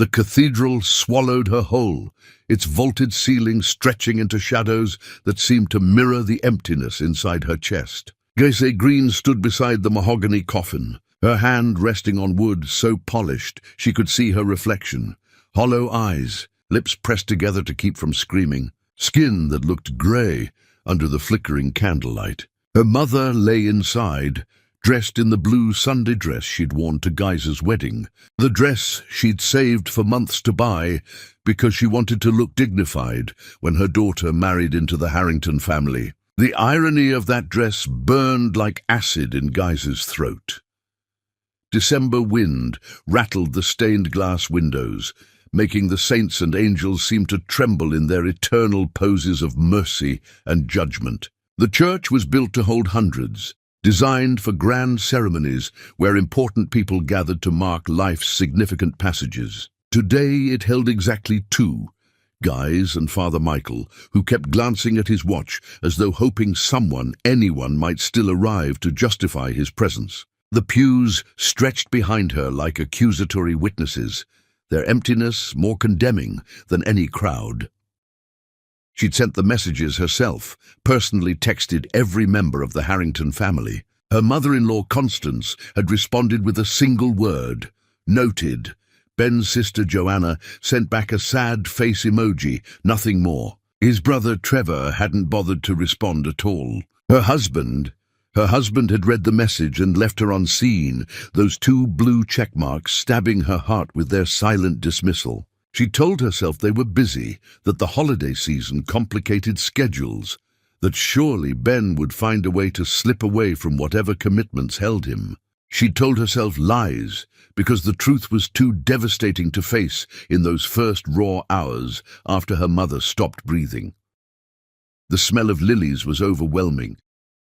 The cathedral swallowed her whole, its vaulted ceiling stretching into shadows that seemed to mirror the emptiness inside her chest. Gayse Green stood beside the mahogany coffin, her hand resting on wood so polished she could see her reflection. Hollow eyes, lips pressed together to keep from screaming, skin that looked grey under the flickering candlelight. Her mother lay inside, dressed in the blue Sunday dress she'd worn to Guy's wedding, the dress she'd saved for months to buy because she wanted to look dignified when her daughter married into the Harrington family. The irony of that dress burned like acid in Guy's throat. December wind rattled the stained glass windows, making the saints and angels seem to tremble in their eternal poses of mercy and judgment. The church was built to hold hundreds, designed for grand ceremonies where important people gathered to mark life's significant passages. Today it held exactly 2, Guy's and Father Michael, who kept glancing at his watch as though hoping anyone might still arrive to justify his presence. The pews stretched behind her like accusatory witnesses, their emptiness more condemning than any crowd. She'd sent the messages herself, personally texted every member of the Harrington family. Her mother-in-law, Constance, had responded with a single word, noted. Ben's sister, Joanna, sent back a sad face emoji, nothing more. His brother, Trevor, hadn't bothered to respond at all. Her husband had read the message and left her unseen, those 2 blue check marks stabbing her heart with their silent dismissal. She told herself they were busy, that the holiday season complicated schedules, that surely Ben would find a way to slip away from whatever commitments held him. She'd told herself lies, because the truth was too devastating to face in those first raw hours after her mother stopped breathing. The smell of lilies was overwhelming.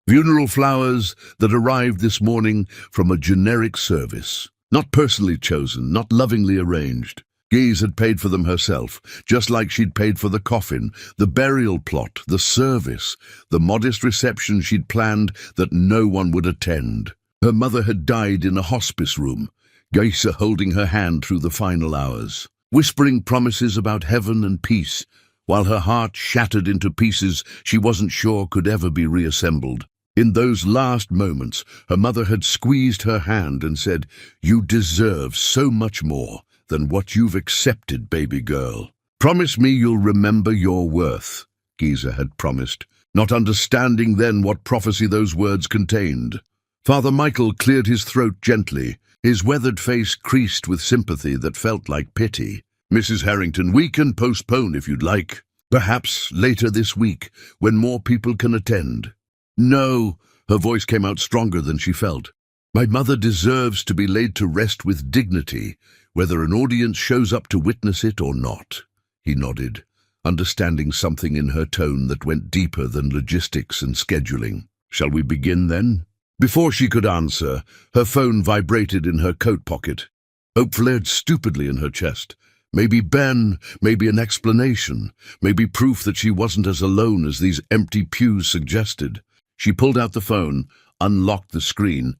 Funeral flowers that arrived this morning from a generic service. Not personally chosen, not lovingly arranged. Guise had paid for them herself, just like she'd paid for the coffin, the burial plot, the service, the modest reception she'd planned that no one would attend. Her mother had died in a hospice room, Guise holding her hand through the final hours, whispering promises about heaven and peace, while her heart shattered into pieces she wasn't sure could ever be reassembled. In those last moments, her mother had squeezed her hand and said, "You deserve so much more than what you've accepted, baby girl. Promise me you'll remember your worth," Guise had promised, not understanding then what prophecy those words contained. Father Michael cleared his throat gently, his weathered face creased with sympathy that felt like pity. "Mrs. Harrington, we can postpone if you'd like. Perhaps later this week, when more people can attend." "No," her voice came out stronger than she felt. "My mother deserves to be laid to rest with dignity, whether an audience shows up to witness it or not." He nodded, understanding something in her tone that went deeper than logistics and scheduling. "Shall we begin then?" Before she could answer, her phone vibrated in her coat pocket. Hope flared stupidly in her chest. Maybe Ben, maybe an explanation, maybe proof that she wasn't as alone as these empty pews suggested. She pulled out the phone, unlocked the screen,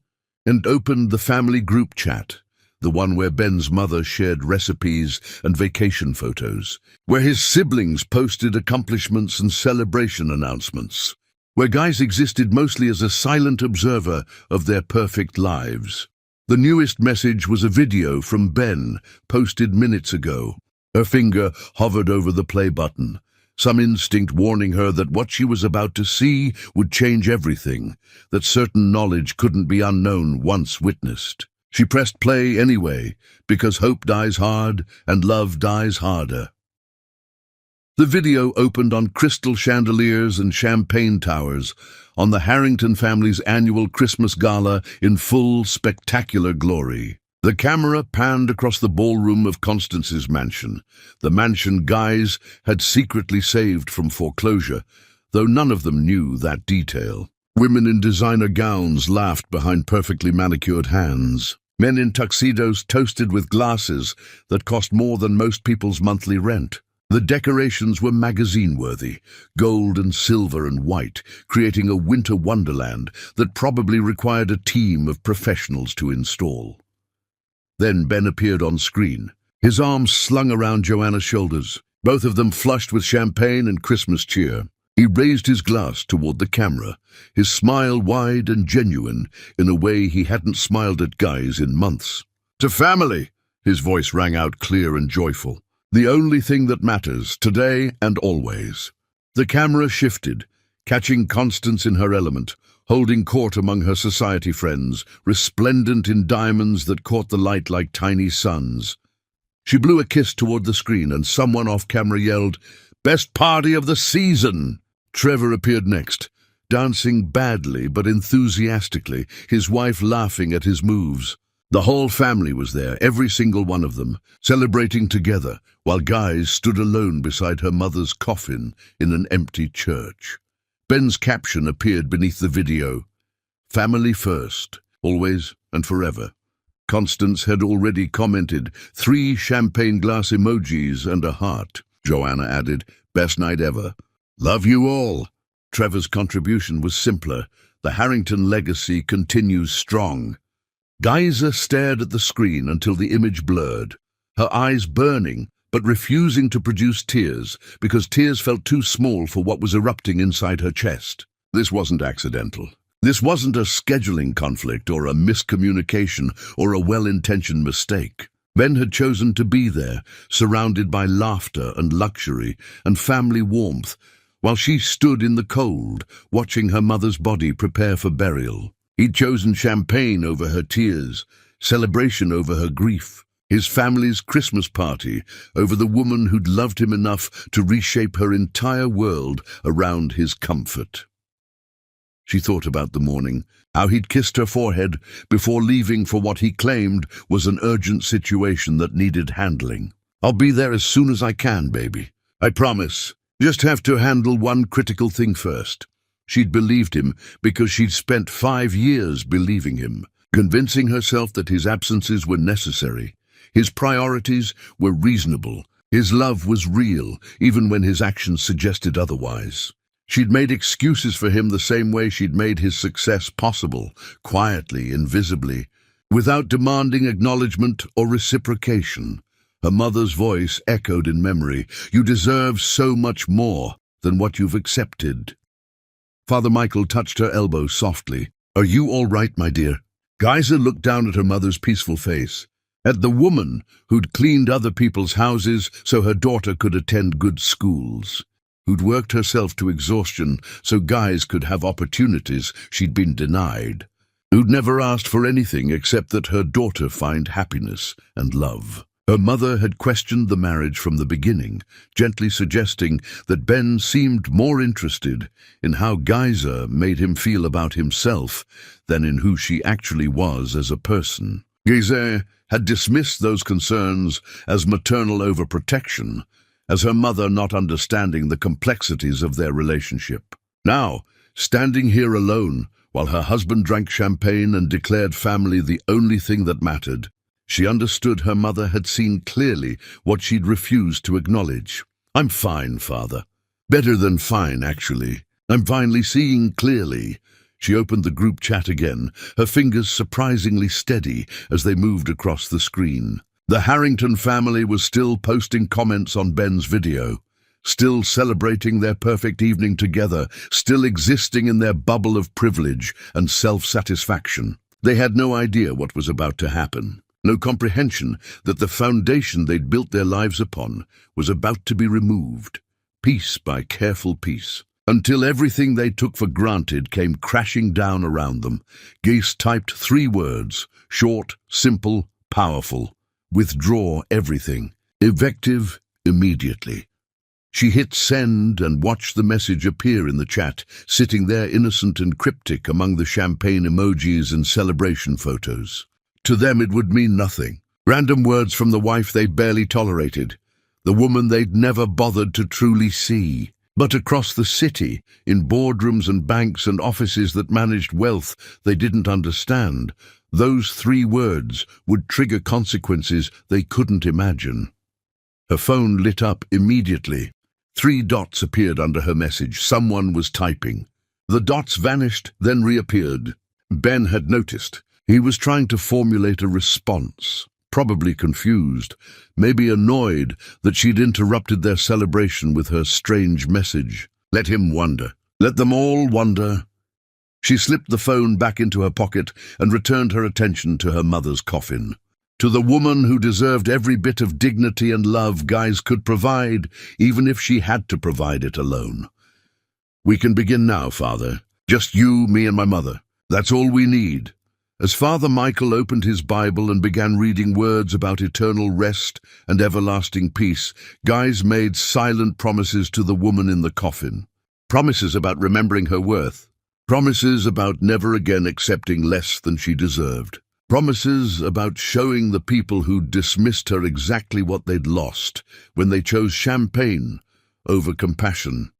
and opened the family group chat, the one where Ben's mother shared recipes and vacation photos, where his siblings posted accomplishments and celebration announcements, where Guy's existed mostly as a silent observer of their perfect lives. The newest message was a video from Ben, posted minutes ago. Her finger hovered over the play button, some instinct warning her that what she was about to see would change everything, that certain knowledge couldn't be unknown once witnessed. She pressed play anyway, because hope dies hard and love dies harder. The video opened on crystal chandeliers and champagne towers, on the Harrington family's annual Christmas gala in full spectacular glory. The camera panned across the ballroom of Constance's mansion, the mansion Guy's had secretly saved from foreclosure, though none of them knew that detail. Women in designer gowns laughed behind perfectly manicured hands. Men in tuxedos toasted with glasses that cost more than most people's monthly rent. The decorations were magazine-worthy, gold and silver and white, creating a winter wonderland that probably required a team of professionals to install. Then Ben appeared on screen, his arms slung around Joanna's shoulders, both of them flushed with champagne and Christmas cheer. He raised his glass toward the camera, his smile wide and genuine in a way he hadn't smiled at guys in months. "To family," his voice rang out clear and joyful. "The only thing that matters, today and always." The camera shifted, catching Constance in her element, holding court among her society friends, resplendent in diamonds that caught the light like tiny suns. She blew a kiss toward the screen, and someone off camera yelled, "Best party of the season!" Trevor appeared next, dancing badly but enthusiastically, his wife laughing at his moves. The whole family was there, every single one of them, celebrating together, while Guys stood alone beside her mother's coffin in an empty church. Ben's caption appeared beneath the video, "Family first, always and forever." Constance had already commented, 3 champagne glass emojis and a heart. Joanna added, "Best night ever." "Love you all." Trevor's contribution was simpler. The Harrington legacy continues strong. Geyser stared at the screen until the image blurred, her eyes burning, but refusing to produce tears because tears felt too small for what was erupting inside her chest. This wasn't accidental. This wasn't a scheduling conflict or a miscommunication or a well-intentioned mistake. Ben had chosen to be there, surrounded by laughter and luxury and family warmth, while she stood in the cold, watching her mother's body prepare for burial. He'd chosen champagne over her tears, celebration over her grief, his family's Christmas party over the woman who'd loved him enough to reshape her entire world around his comfort. She thought about the morning, how he'd kissed her forehead before leaving for what he claimed was an urgent situation that needed handling. "I'll be there as soon as I can, baby. I promise. Just have to handle one critical thing first." She'd believed him because she'd spent 5 years believing him, convincing herself that his absences were necessary, his priorities were reasonable, his love was real, even when his actions suggested otherwise. She'd made excuses for him the same way she'd made his success possible, quietly, invisibly, without demanding acknowledgement or reciprocation. Her mother's voice echoed in memory, "You deserve so much more than what you've accepted." Father Michael touched her elbow softly. "Are you all right, my dear?" Geyser looked down at her mother's peaceful face, at the woman who'd cleaned other people's houses so her daughter could attend good schools, who'd worked herself to exhaustion so guys could have opportunities she'd been denied, who'd never asked for anything except that her daughter find happiness and love. Her mother had questioned the marriage from the beginning, gently suggesting that Ben seemed more interested in how Geyser made him feel about himself than in who she actually was as a person. Geyser had dismissed those concerns as maternal overprotection, as her mother not understanding the complexities of their relationship. Now, standing here alone, while her husband drank champagne and declared family the only thing that mattered, she understood her mother had seen clearly what she'd refused to acknowledge. "I'm fine, Father. Better than fine, actually. I'm finally seeing clearly." She opened the group chat again, her fingers surprisingly steady as they moved across the screen. The Harrington family was still posting comments on Ben's video, still celebrating their perfect evening together, still existing in their bubble of privilege and self-satisfaction. They had no idea what was about to happen. No comprehension that the foundation they'd built their lives upon was about to be removed, piece by careful piece, until everything they took for granted came crashing down around them. Gase typed 3 words, short, simple, powerful: "Withdraw everything. Effective immediately." She hit send and watched the message appear in the chat, sitting there innocent and cryptic among the champagne emojis and celebration photos. To them it would mean nothing. Random words from the wife they barely tolerated, the woman they'd never bothered to truly see. But across the city, in boardrooms and banks and offices that managed wealth they didn't understand, those 3 words would trigger consequences they couldn't imagine. Her phone lit up immediately. 3 dots appeared under her message. Someone was typing. The dots vanished, then reappeared. Ben had noticed. He was trying to formulate a response. probably confused, maybe annoyed that she'd interrupted their celebration with her strange message. Let him wonder. Let them all wonder. She slipped the phone back into her pocket and returned her attention to her mother's coffin. To the woman who deserved every bit of dignity and love Guys could provide, even if she had to provide it alone. We can begin now, Father. Just you, me, and my mother. That's all we need. As Father Michael opened his Bible and began reading words about eternal rest and everlasting peace, Guys made silent promises to the woman in the coffin. Promises about remembering her worth. Promises about never again accepting less than she deserved. Promises about showing the people who dismissed her exactly what they'd lost when they chose champagne over compassion.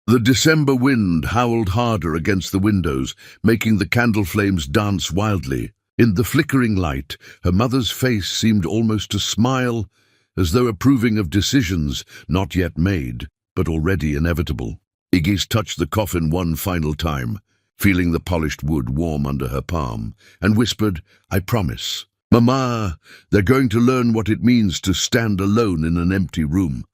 The December wind howled harder against the windows, making the candle flames dance wildly. In the flickering light, her mother's face seemed almost to smile, as though approving of decisions not yet made, but already inevitable. Iggy's touched the coffin one final time, feeling the polished wood warm under her palm, and whispered, "I promise. Mama, they're going to learn what it means to stand alone in an empty room."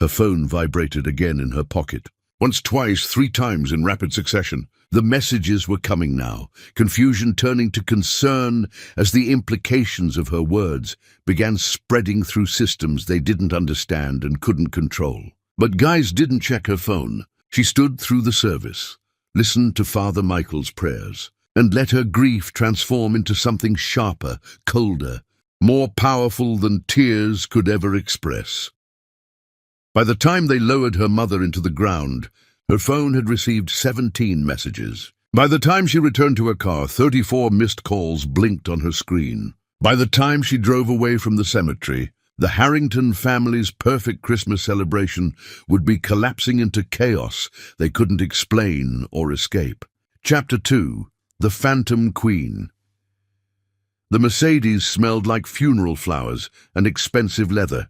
Her phone vibrated again in her pocket. Once, twice, 3 times in rapid succession. The messages were coming now, confusion turning to concern as the implications of her words began spreading through systems they didn't understand and couldn't control. But Guys didn't check her phone. She stood through the service, listened to Father Michael's prayers, and let her grief transform into something sharper, colder, more powerful than tears could ever express. By the time they lowered her mother into the ground, her phone had received 17 messages. By the time she returned to her car, 34 missed calls blinked on her screen. By the time she drove away from the cemetery, the Harrington family's perfect Christmas celebration would be collapsing into chaos they couldn't explain or escape. Chapter 2. The Phantom Queen. The Mercedes smelled like funeral flowers and expensive leather,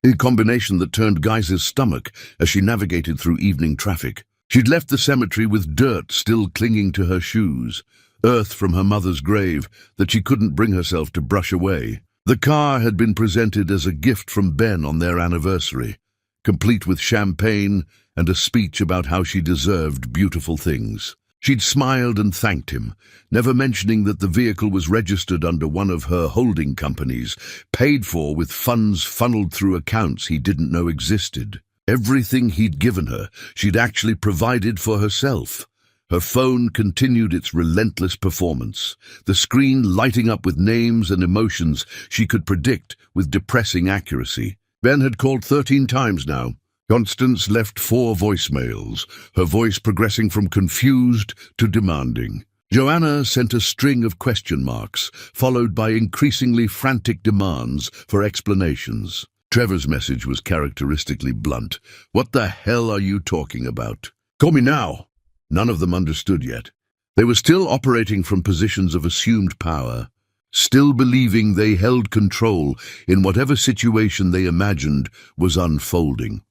a combination that turned Guys's stomach as she navigated through evening traffic. She'd left the cemetery with dirt still clinging to her shoes, earth from her mother's grave that she couldn't bring herself to brush away. The car had been presented as a gift from Ben on their anniversary, complete with champagne and a speech about how she deserved beautiful things. She'd smiled and thanked him, never mentioning that the vehicle was registered under one of her holding companies, paid for with funds funneled through accounts he didn't know existed. Everything he'd given her, she'd actually provided for herself. Her phone continued its relentless performance, the screen lighting up with names and emotions she could predict with depressing accuracy. Ben had called 13 times now. Constance left 4 voicemails, her voice progressing from confused to demanding. Joanna sent a string of question marks, followed by increasingly frantic demands for explanations. Trevor's message was characteristically blunt. "What the hell are you talking about? Call me now." None of them understood yet. They were still operating from positions of assumed power, still believing they held control in whatever situation they imagined was unfolding.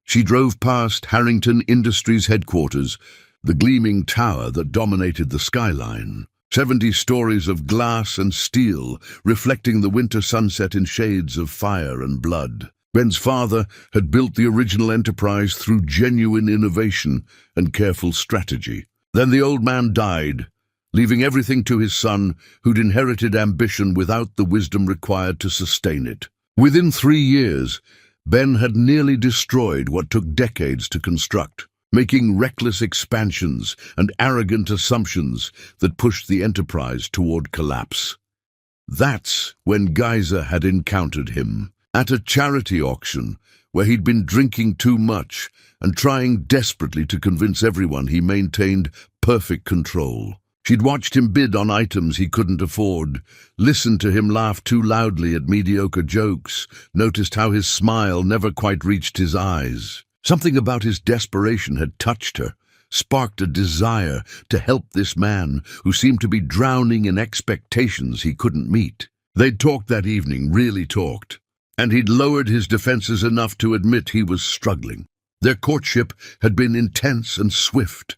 She drove past Harrington Industries headquarters, the gleaming tower that dominated the skyline. 70 stories of glass and steel, reflecting the winter sunset in shades of fire and blood. Ben's father had built the original enterprise through genuine innovation and careful strategy. Then the old man died, leaving everything to his son, who'd inherited ambition without the wisdom required to sustain it. Within 3 years, Ben had nearly destroyed what took decades to construct, making reckless expansions and arrogant assumptions that pushed the enterprise toward collapse. That's when Geyser had encountered him, at a charity auction where he'd been drinking too much and trying desperately to convince everyone he maintained perfect control. She'd watched him bid on items he couldn't afford, listened to him laugh too loudly at mediocre jokes, noticed how his smile never quite reached his eyes. Something about his desperation had touched her, sparked a desire to help this man who seemed to be drowning in expectations he couldn't meet. They'd talked that evening, really talked, and he'd lowered his defenses enough to admit he was struggling. Their courtship had been intense and swift,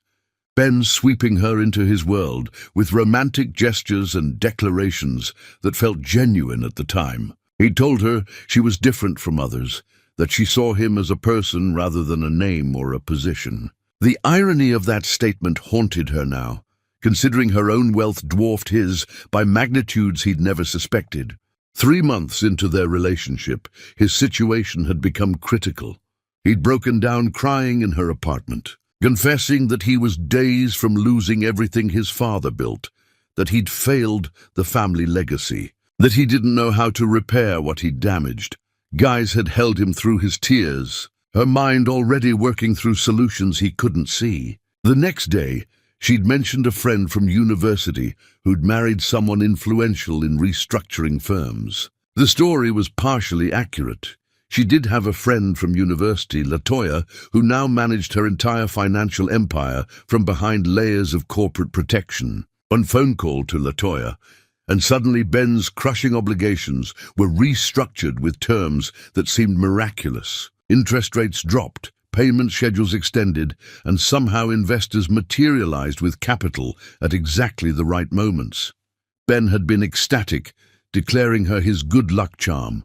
Ben sweeping her into his world with romantic gestures and declarations that felt genuine at the time. He told her she was different from others, that she saw him as a person rather than a name or a position. The irony of that statement haunted her now, considering her own wealth dwarfed his by magnitudes he'd never suspected. 3 months into their relationship, his situation had become critical. He'd broken down crying in her apartment, confessing that he was days from losing everything his father built, that he'd failed the family legacy, that he didn't know how to repair what he'd damaged. Guys had held him through his tears, her mind already working through solutions he couldn't see. The next day, she'd mentioned a friend from university who'd married someone influential in restructuring firms. The story was partially accurate. She did have a friend from university, LaToya, who now managed her entire financial empire from behind layers of corporate protection. One phone call to LaToya, and suddenly Ben's crushing obligations were restructured with terms that seemed miraculous. Interest rates dropped, payment schedules extended, and somehow investors materialized with capital at exactly the right moments. Ben had been ecstatic, declaring her his good luck charm.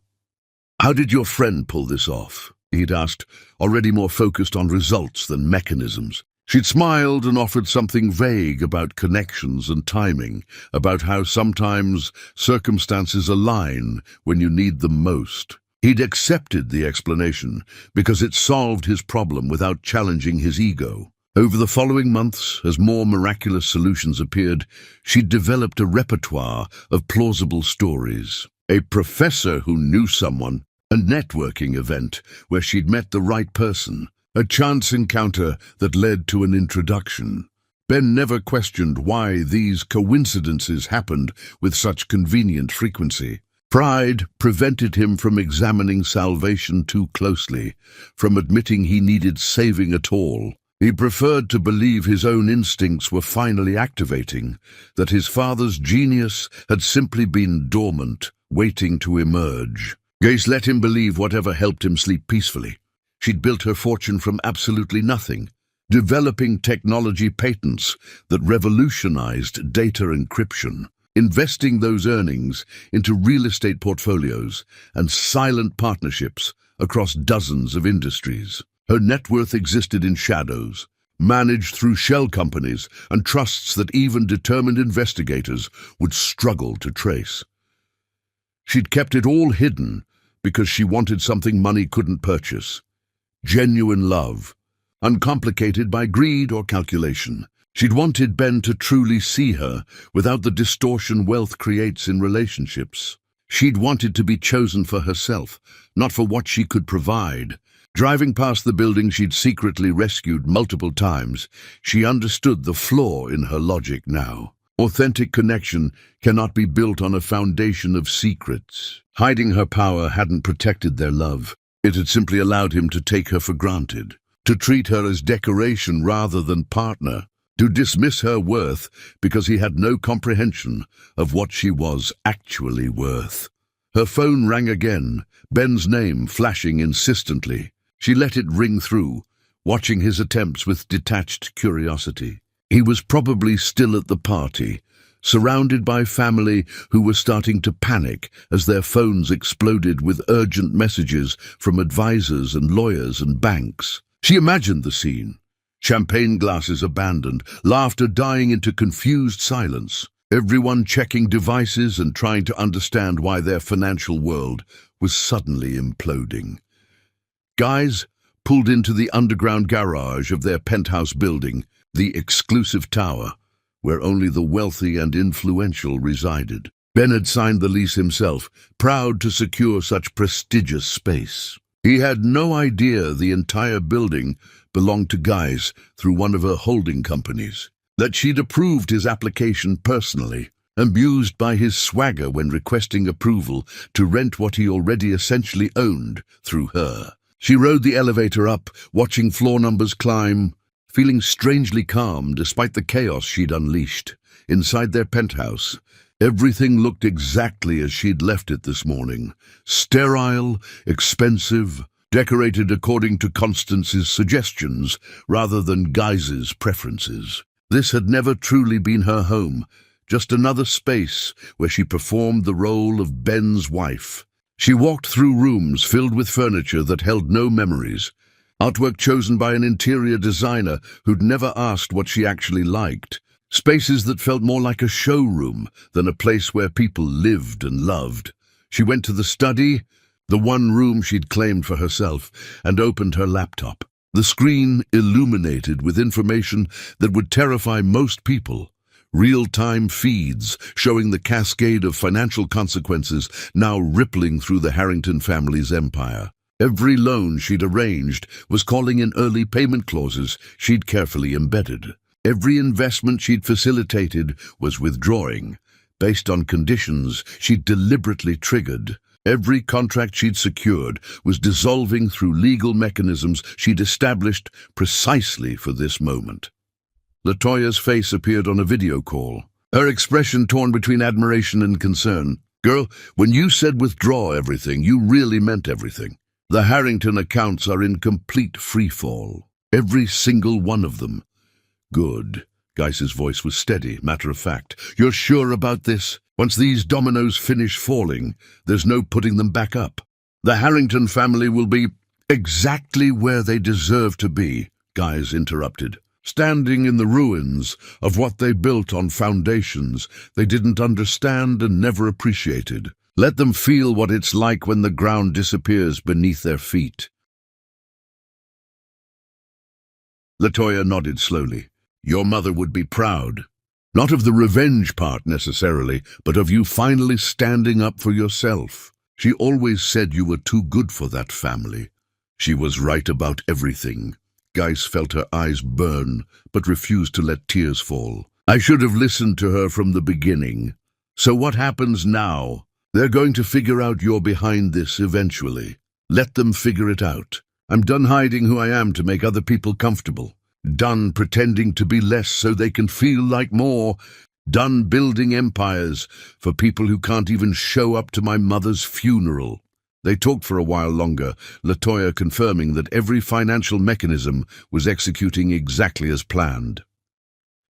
"How did your friend pull this off?" he'd asked, already more focused on results than mechanisms. She'd smiled and offered something vague about connections and timing, about how sometimes circumstances align when you need them most. He'd accepted the explanation because it solved his problem without challenging his ego. Over the following months, as more miraculous solutions appeared, she'd developed a repertoire of plausible stories. A professor who knew someone, a networking event where she'd met the right person, a chance encounter that led to an introduction. Ben never questioned why these coincidences happened with such convenient frequency. Pride prevented him from examining salvation too closely, from admitting he needed saving at all. He preferred to believe his own instincts were finally activating, that his father's genius had simply been dormant, waiting to emerge. Grace let him believe whatever helped him sleep peacefully. She'd built her fortune from absolutely nothing, developing technology patents that revolutionized data encryption, investing those earnings into real estate portfolios and silent partnerships across dozens of industries. Her net worth existed in shadows, managed through shell companies and trusts that even determined investigators would struggle to trace. She'd kept it all hidden because she wanted something money couldn't purchase. Genuine love, uncomplicated by greed or calculation. She'd wanted Ben to truly see her without the distortion wealth creates in relationships. She'd wanted to be chosen for herself, not for what she could provide. Driving past the building she'd secretly rescued multiple times, she understood the flaw in her logic now. Authentic connection cannot be built on a foundation of secrets. Hiding her power hadn't protected their love. It had simply allowed him to take her for granted, to treat her as decoration rather than partner, to dismiss her worth because he had no comprehension of what she was actually worth. Her phone rang again, Ben's name flashing insistently. She let it ring through, watching his attempts with detached curiosity. He was probably still at the party, surrounded by family who were starting to panic as their phones exploded with urgent messages from advisors and lawyers and banks. She imagined the scene. Champagne glasses abandoned, laughter dying into confused silence, everyone checking devices and trying to understand why their financial world was suddenly imploding. Guys pulled into the underground garage of their penthouse building, the exclusive tower, where only the wealthy and influential resided. Ben had signed the lease himself, proud to secure such prestigious space. He had no idea the entire building belonged to Guys through one of her holding companies, that she'd approved his application personally, amused by his swagger when requesting approval to rent what he already essentially owned through her. She rode the elevator up, watching floor numbers climb, feeling strangely calm despite the chaos she'd unleashed. Inside their penthouse, everything looked exactly as she'd left it this morning. Sterile, expensive, decorated according to Constance's suggestions rather than Guys's preferences. This had never truly been her home, just another space where she performed the role of Ben's wife. She walked through rooms filled with furniture that held no memories, artwork chosen by an interior designer who'd never asked what she actually liked, spaces that felt more like a showroom than a place where people lived and loved. She went to the study, the one room she'd claimed for herself, and opened her laptop. The screen illuminated with information that would terrify most people. Real-time feeds showing the cascade of financial consequences now rippling through the Harrington family's empire. Every loan she'd arranged was calling in early payment clauses she'd carefully embedded. Every investment she'd facilitated was withdrawing, based on conditions she'd deliberately triggered. Every contract she'd secured was dissolving through legal mechanisms she'd established precisely for this moment. LaToya's face appeared on a video call, her expression torn between admiration and concern. "Girl, when you said withdraw everything, you really meant everything. The Harrington accounts are in complete freefall. Every single one of them." "Good." Geis's voice was steady, matter-of-fact. "You're sure about this? Once these dominoes finish falling, there's no putting them back up. The Harrington family will be exactly where they deserve to be," Geis interrupted. "Standing in the ruins of what they built on foundations they didn't understand and never appreciated. Let them feel what it's like when the ground disappears beneath their feet." LaToya nodded slowly. "Your mother would be proud. Not of the revenge part necessarily, but of you finally standing up for yourself. She always said you were too good for that family." She was right about everything. Geis felt her eyes burn, but refused to let tears fall. "I should have listened to her from the beginning. So what happens now? They're going to figure out you're behind this eventually. Let them figure it out. I'm done hiding who I am to make other people comfortable. Done pretending to be less so they can feel like more. Done building empires for people who can't even show up to my mother's funeral." They talked for a while longer, LaToya confirming that every financial mechanism was executing exactly as planned.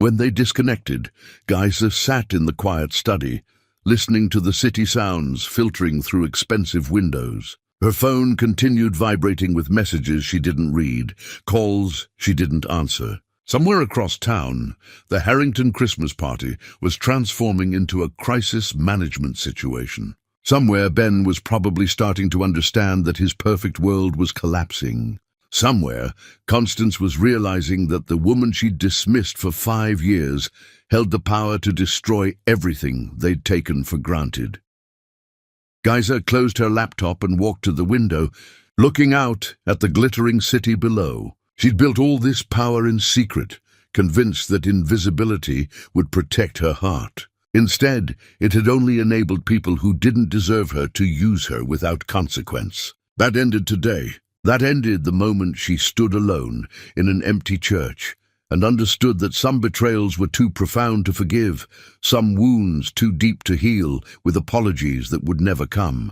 When they disconnected, Geisa sat in the quiet study, listening to the city sounds filtering through expensive windows. Her phone continued vibrating with messages she didn't read, calls she didn't answer. Somewhere across town, the Harrington Christmas party was transforming into a crisis management situation. Somewhere, Ben was probably starting to understand that his perfect world was collapsing. Somewhere, Constance was realizing that the woman she'd dismissed for 5 years held the power to destroy everything they'd taken for granted. Geisa closed her laptop and walked to the window, looking out at the glittering city below. She'd built all this power in secret, convinced that invisibility would protect her heart. Instead, it had only enabled people who didn't deserve her to use her without consequence. That ended today. That ended the moment she stood alone in an empty church and understood that some betrayals were too profound to forgive, some wounds too deep to heal, with apologies that would never come.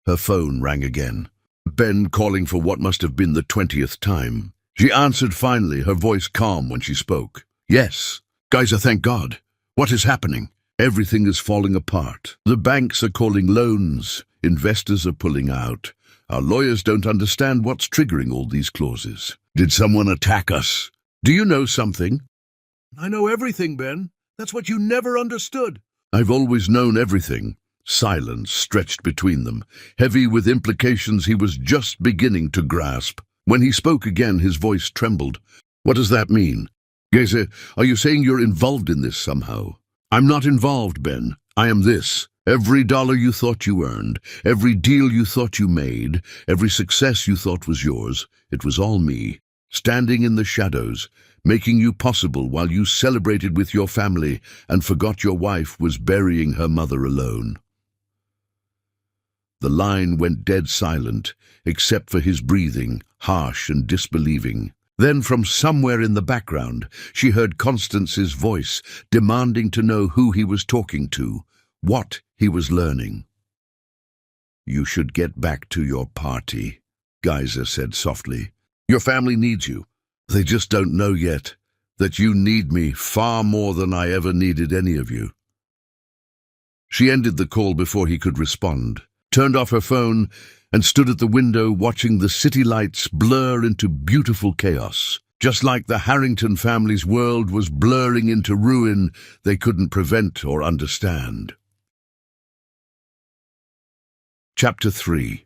Her phone rang again. Ben calling for what must have been the 20th time. She answered finally, her voice calm when she spoke. "Yes. Geisa, thank God. What is happening? Everything is falling apart. The banks are calling loans. Investors are pulling out. Our lawyers don't understand what's triggering all these clauses. Did someone attack us? Do you know something?" "I know everything, Ben. That's what you never understood." "I've always known everything." Silence stretched between them, heavy with implications he was just beginning to grasp. When he spoke again, his voice trembled. "What does that mean? Geisa, are you saying you're involved in this somehow?" "I'm not involved, Ben. I am this. Every dollar you thought you earned, every deal you thought you made, every success you thought was yours, it was all me, standing in the shadows, making you possible while you celebrated with your family and forgot your wife was burying her mother alone." The line went dead silent, except for his breathing, harsh and disbelieving. Then from somewhere in the background, she heard Constance's voice, demanding to know who he was talking to, what he was learning. "You should get back to your party," Geisa said softly. "Your family needs you. They just don't know yet that you need me far more than I ever needed any of you." She ended the call before he could respond, turned off her phone, and stood at the window watching the city lights blur into beautiful chaos. Just like the Harrington family's world was blurring into ruin they couldn't prevent or understand. Chapter 3.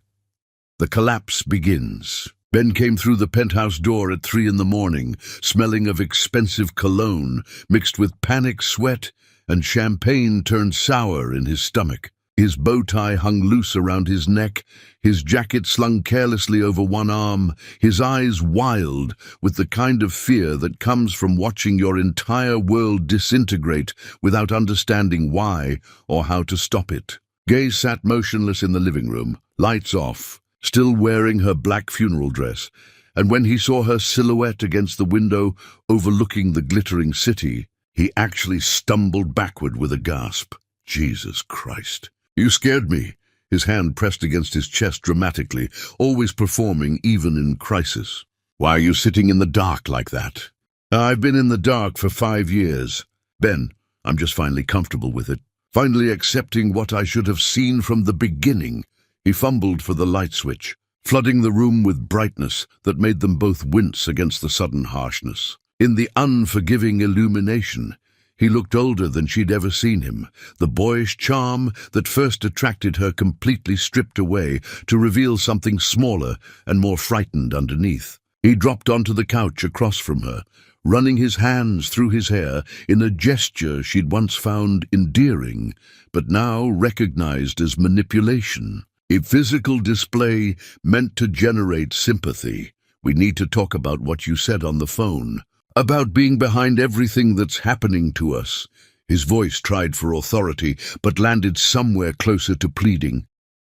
The collapse begins. Ben came through the penthouse door at 3 in the morning, smelling of expensive cologne, mixed with panic sweat, and champagne turned sour in his stomach. His bow tie hung loose around his neck, his jacket slung carelessly over one arm, his eyes wild with the kind of fear that comes from watching your entire world disintegrate without understanding why or how to stop it. Gay sat motionless in the living room, lights off, still wearing her black funeral dress, and when he saw her silhouette against the window overlooking the glittering city, he actually stumbled backward with a gasp. Jesus Christ. "You scared me." His hand pressed against his chest dramatically, always performing even in crisis. "Why are you sitting in the dark like that?" "I've been in the dark for 5 years. Ben, I'm just finally comfortable with it. Finally accepting what I should have seen from the beginning." He fumbled for the light switch, flooding the room with brightness that made them both wince against the sudden harshness. In the unforgiving illumination, he looked older than she'd ever seen him, the boyish charm that first attracted her completely stripped away to reveal something smaller and more frightened underneath. He dropped onto the couch across from her, running his hands through his hair in a gesture she'd once found endearing, but now recognized as manipulation. A physical display meant to generate sympathy. "We need to talk about what you said on the phone. About being behind everything that's happening to us." His voice tried for authority, but landed somewhere closer to pleading.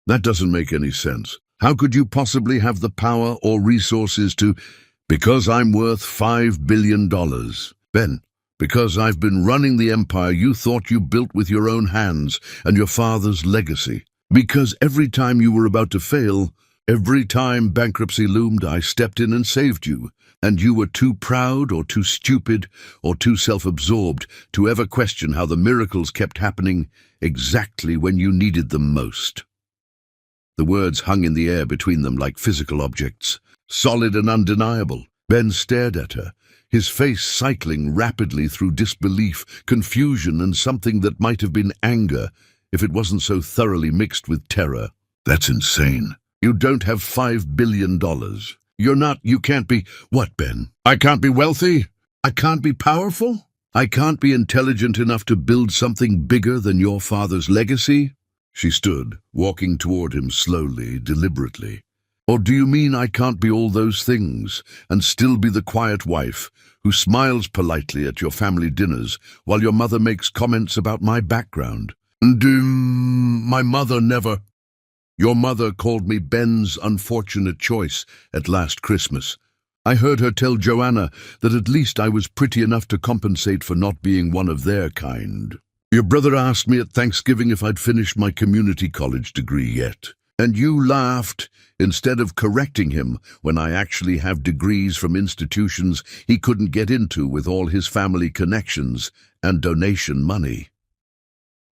"That doesn't make any sense. How could you possibly have the power or resources to—" "Because I'm worth $5 billion. Ben, because I've been running the empire you thought you built with your own hands and your father's legacy. Because every time you were about to fail, every time bankruptcy loomed, I stepped in and saved you, and you were too proud or too stupid or too self-absorbed to ever question how the miracles kept happening exactly when you needed them most." The words hung in the air between them like physical objects, solid and undeniable. Ben stared at her, his face cycling rapidly through disbelief, confusion, and something that might have been anger if it wasn't so thoroughly mixed with terror. "That's insane. You don't have $5 billion. You can't be—" "What, Ben? I can't be wealthy? I can't be powerful? I can't be intelligent enough to build something bigger than your father's legacy?" She stood, walking toward him slowly, deliberately. "Or do you mean I can't be all those things and still be the quiet wife who smiles politely at your family dinners while your mother makes comments about my background?" My mother never—" "Your mother called me Ben's unfortunate choice at last Christmas. I heard her tell Joanna that at least I was pretty enough to compensate for not being one of their kind. Your brother asked me at Thanksgiving if I'd finished my community college degree yet, and you laughed instead of correcting him when I actually have degrees from institutions he couldn't get into with all his family connections and donation money."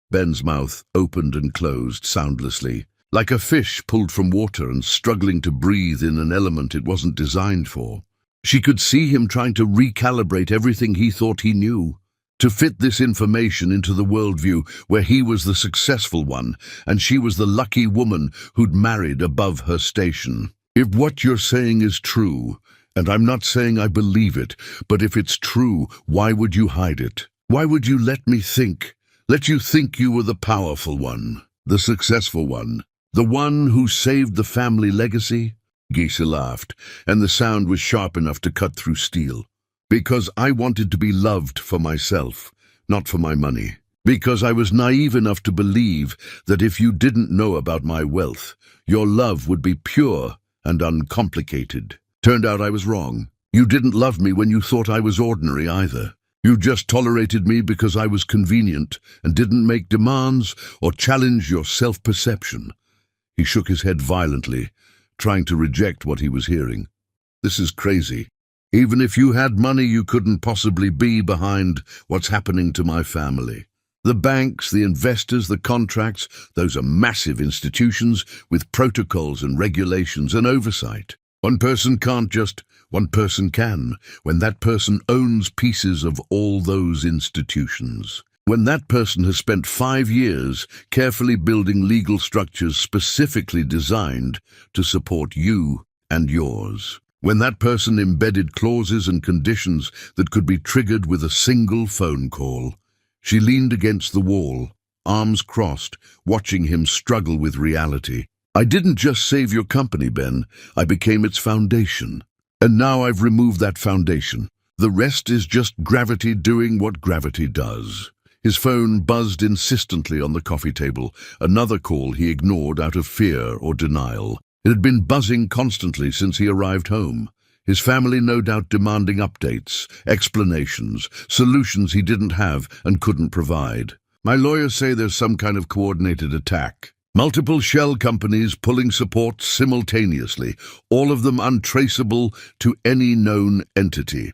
Ben's mouth opened and closed soundlessly, like a fish pulled from water and struggling to breathe in an element it wasn't designed for. She could see him trying to recalibrate everything he thought he knew, to fit this information into the worldview where he was the successful one and she was the lucky woman who'd married above her station. "If what you're saying is true, and I'm not saying I believe it, but if it's true, why would you hide it? Why would you let you think you were the powerful one, the successful one, the one who saved the family legacy?" Geisa laughed, and the sound was sharp enough to cut through steel. "Because I wanted to be loved for myself, not for my money. Because I was naive enough to believe that if you didn't know about my wealth, your love would be pure and uncomplicated. Turned out I was wrong. You didn't love me when you thought I was ordinary either. You just tolerated me because I was convenient and didn't make demands or challenge your self-perception." He shook his head violently, trying to reject what he was hearing. "This is crazy. Even if you had money, you couldn't possibly be behind what's happening to my family. The banks, the investors, the contracts, those are massive institutions with protocols and regulations and oversight. One person can't just, one person can, when that person owns pieces of all those institutions. When that person has spent 5 years carefully building legal structures specifically designed to support you and yours. When that person embedded clauses and conditions that could be triggered with a single phone call. She leaned against the wall, arms crossed, watching him struggle with reality. I didn't just save your company, Ben. I became its foundation. And now I've removed that foundation. The rest is just gravity doing what gravity does. His phone buzzed insistently on the coffee table, another call he ignored out of fear or denial. It had been buzzing constantly since he arrived home. His family no doubt demanding updates, explanations, solutions he didn't have and couldn't provide. My lawyers say there's some kind of coordinated attack. Multiple shell companies pulling support simultaneously, all of them untraceable to any known entity.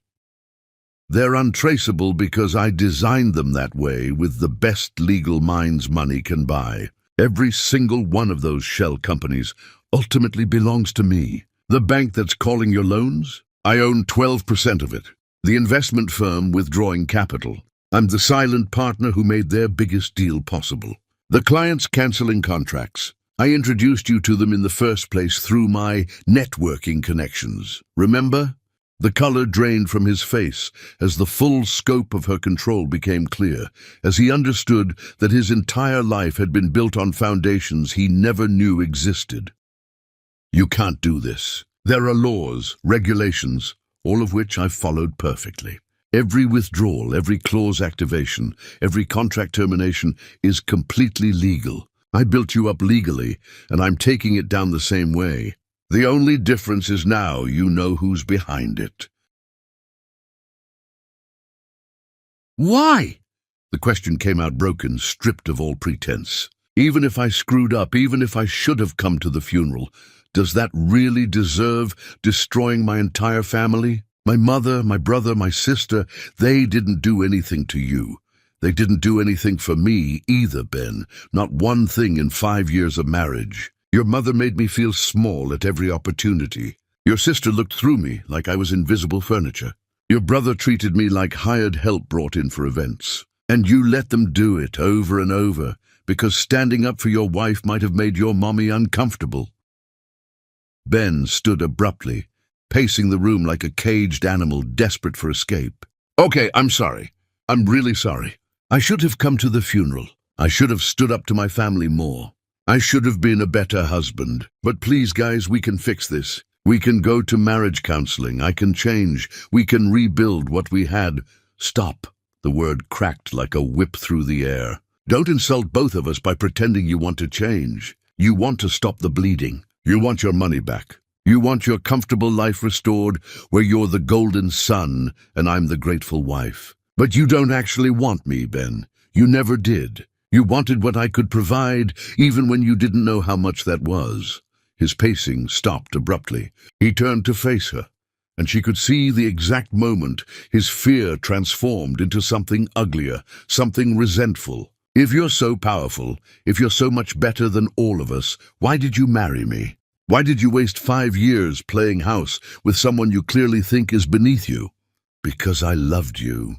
They're untraceable because I designed them that way with the best legal minds money can buy. Every single one of those shell companies ultimately belongs to me. The bank that's calling your loans? I own 12% of it. The investment firm withdrawing capital. I'm the silent partner who made their biggest deal possible. The clients canceling contracts. I introduced you to them in the first place through my networking connections. Remember? The color drained from his face as the full scope of her control became clear, as he understood that his entire life had been built on foundations he never knew existed. You can't do this. There are laws, regulations, all of which I've followed perfectly. Every withdrawal, every clause activation, every contract termination is completely legal. I built you up legally, and I'm taking it down the same way. The only difference is now you know who's behind it. Why? The question came out broken, stripped of all pretense. Even if I screwed up, even if I should have come to the funeral, does that really deserve destroying my entire family? My mother, my brother, my sister, they didn't do anything to you. They didn't do anything for me either, Ben. Not one thing in 5 years of marriage. Your mother made me feel small at every opportunity. Your sister looked through me like I was invisible furniture. Your brother treated me like hired help brought in for events. And you let them do it over and over, because standing up for your wife might have made your mommy uncomfortable. Ben stood abruptly, pacing the room like a caged animal desperate for escape. Okay, I'm sorry. I'm really sorry. I should have come to the funeral. I should have stood up to my family more. I should have been a better husband. But please, guys, we can fix this. We can go to marriage counseling. I can change. We can rebuild what we had. Stop. The word cracked like a whip through the air. Don't insult both of us by pretending you want to change. You want to stop the bleeding. You want your money back. You want your comfortable life restored where you're the golden son and I'm the grateful wife. But you don't actually want me, Ben. You never did. You wanted what I could provide, even when you didn't know how much that was. His pacing stopped abruptly. He turned to face her, and she could see the exact moment his fear transformed into something uglier, something resentful. If you're so powerful, if you're so much better than all of us, why did you marry me? Why did you waste 5 years playing house with someone you clearly think is beneath you? Because I loved you.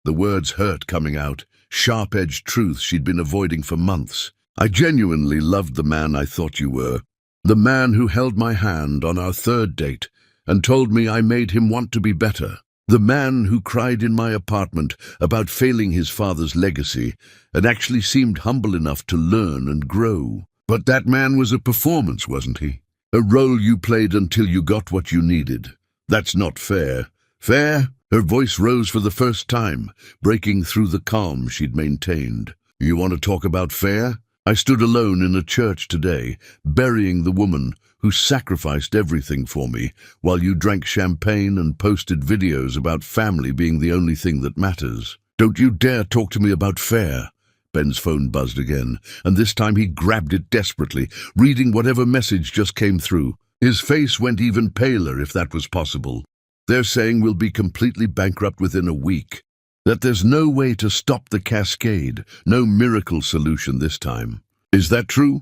The words hurt coming out, sharp-edged truth she'd been avoiding for months. I genuinely loved the man I thought you were. The man who held my hand on our 3rd date and told me I made him want to be better. The man who cried in my apartment about failing his father's legacy and actually seemed humble enough to learn and grow. But that man was a performance, wasn't he? A role you played until you got what you needed. That's not fair. Fair? Her voice rose for the first time, breaking through the calm she'd maintained. You want to talk about fair? I stood alone in a church today, burying the woman who sacrificed everything for me, while you drank champagne and posted videos about family being the only thing that matters. Don't you dare talk to me about fair. Ben's phone buzzed again, and this time he grabbed it desperately, reading whatever message just came through. His face went even paler, if that was possible. They're saying we'll be completely bankrupt within a week. That there's no way to stop the cascade, no miracle solution this time. Is that true?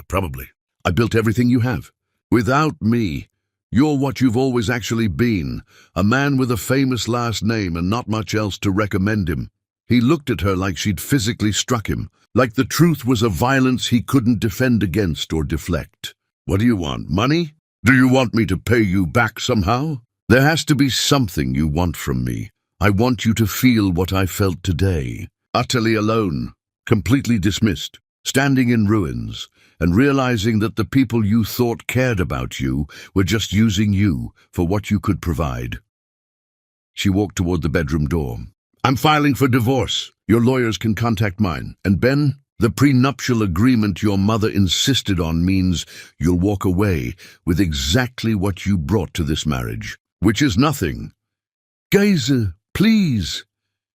Probably. I built everything you have. Without me, you're what you've always actually been, a man with a famous last name and not much else to recommend him. He looked at her like she'd physically struck him, like the truth was a violence he couldn't defend against or deflect. What do you want, money? Do you want me to pay you back somehow? There has to be something you want from me. I want you to feel what I felt today. Utterly alone, completely dismissed, standing in ruins, and realizing that the people you thought cared about you were just using you for what you could provide. She walked toward the bedroom door. I'm filing for divorce. Your lawyers can contact mine. And Ben, the prenuptial agreement your mother insisted on means you'll walk away with exactly what you brought to this marriage, which is nothing. Geyser, please.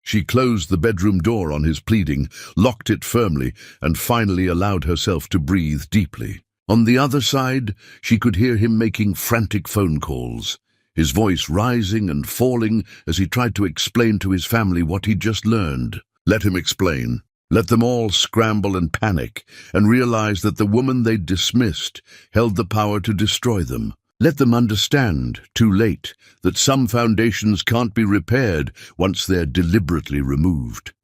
She closed the bedroom door on his pleading, locked it firmly, and finally allowed herself to breathe deeply. On the other side, she could hear him making frantic phone calls, his voice rising and falling as he tried to explain to his family what he'd just learned. Let him explain. Let them all scramble and panic, and realize that the woman they'd dismissed held the power to destroy them. Let them understand, too late, that some foundations can't be repaired once they're deliberately removed.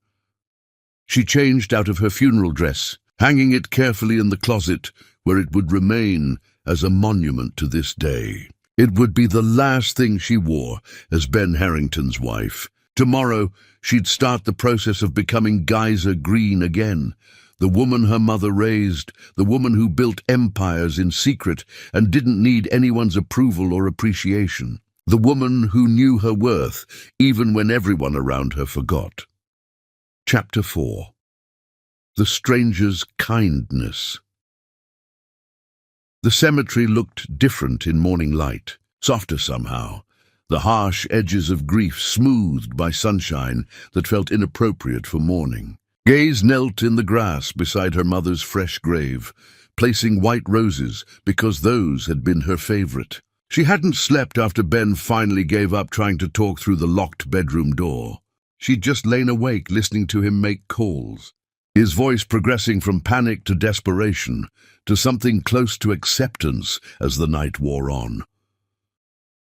She changed out of her funeral dress, hanging it carefully in the closet where it would remain as a monument to this day. It would be the last thing she wore as Ben Harrington's wife. Tomorrow, she'd start the process of becoming Geyser Green again, the woman her mother raised, the woman who built empires in secret and didn't need anyone's approval or appreciation, the woman who knew her worth even when everyone around her forgot. Chapter 4. The Stranger's Kindness. The cemetery looked different in morning light, softer somehow, the harsh edges of grief smoothed by sunshine that felt inappropriate for mourning. Gaze knelt in the grass beside her mother's fresh grave, placing white roses because those had been her favorite. She hadn't slept after Ben finally gave up trying to talk through the locked bedroom door. She'd just lain awake listening to him make calls, his voice progressing from panic to desperation, to something close to acceptance as the night wore on.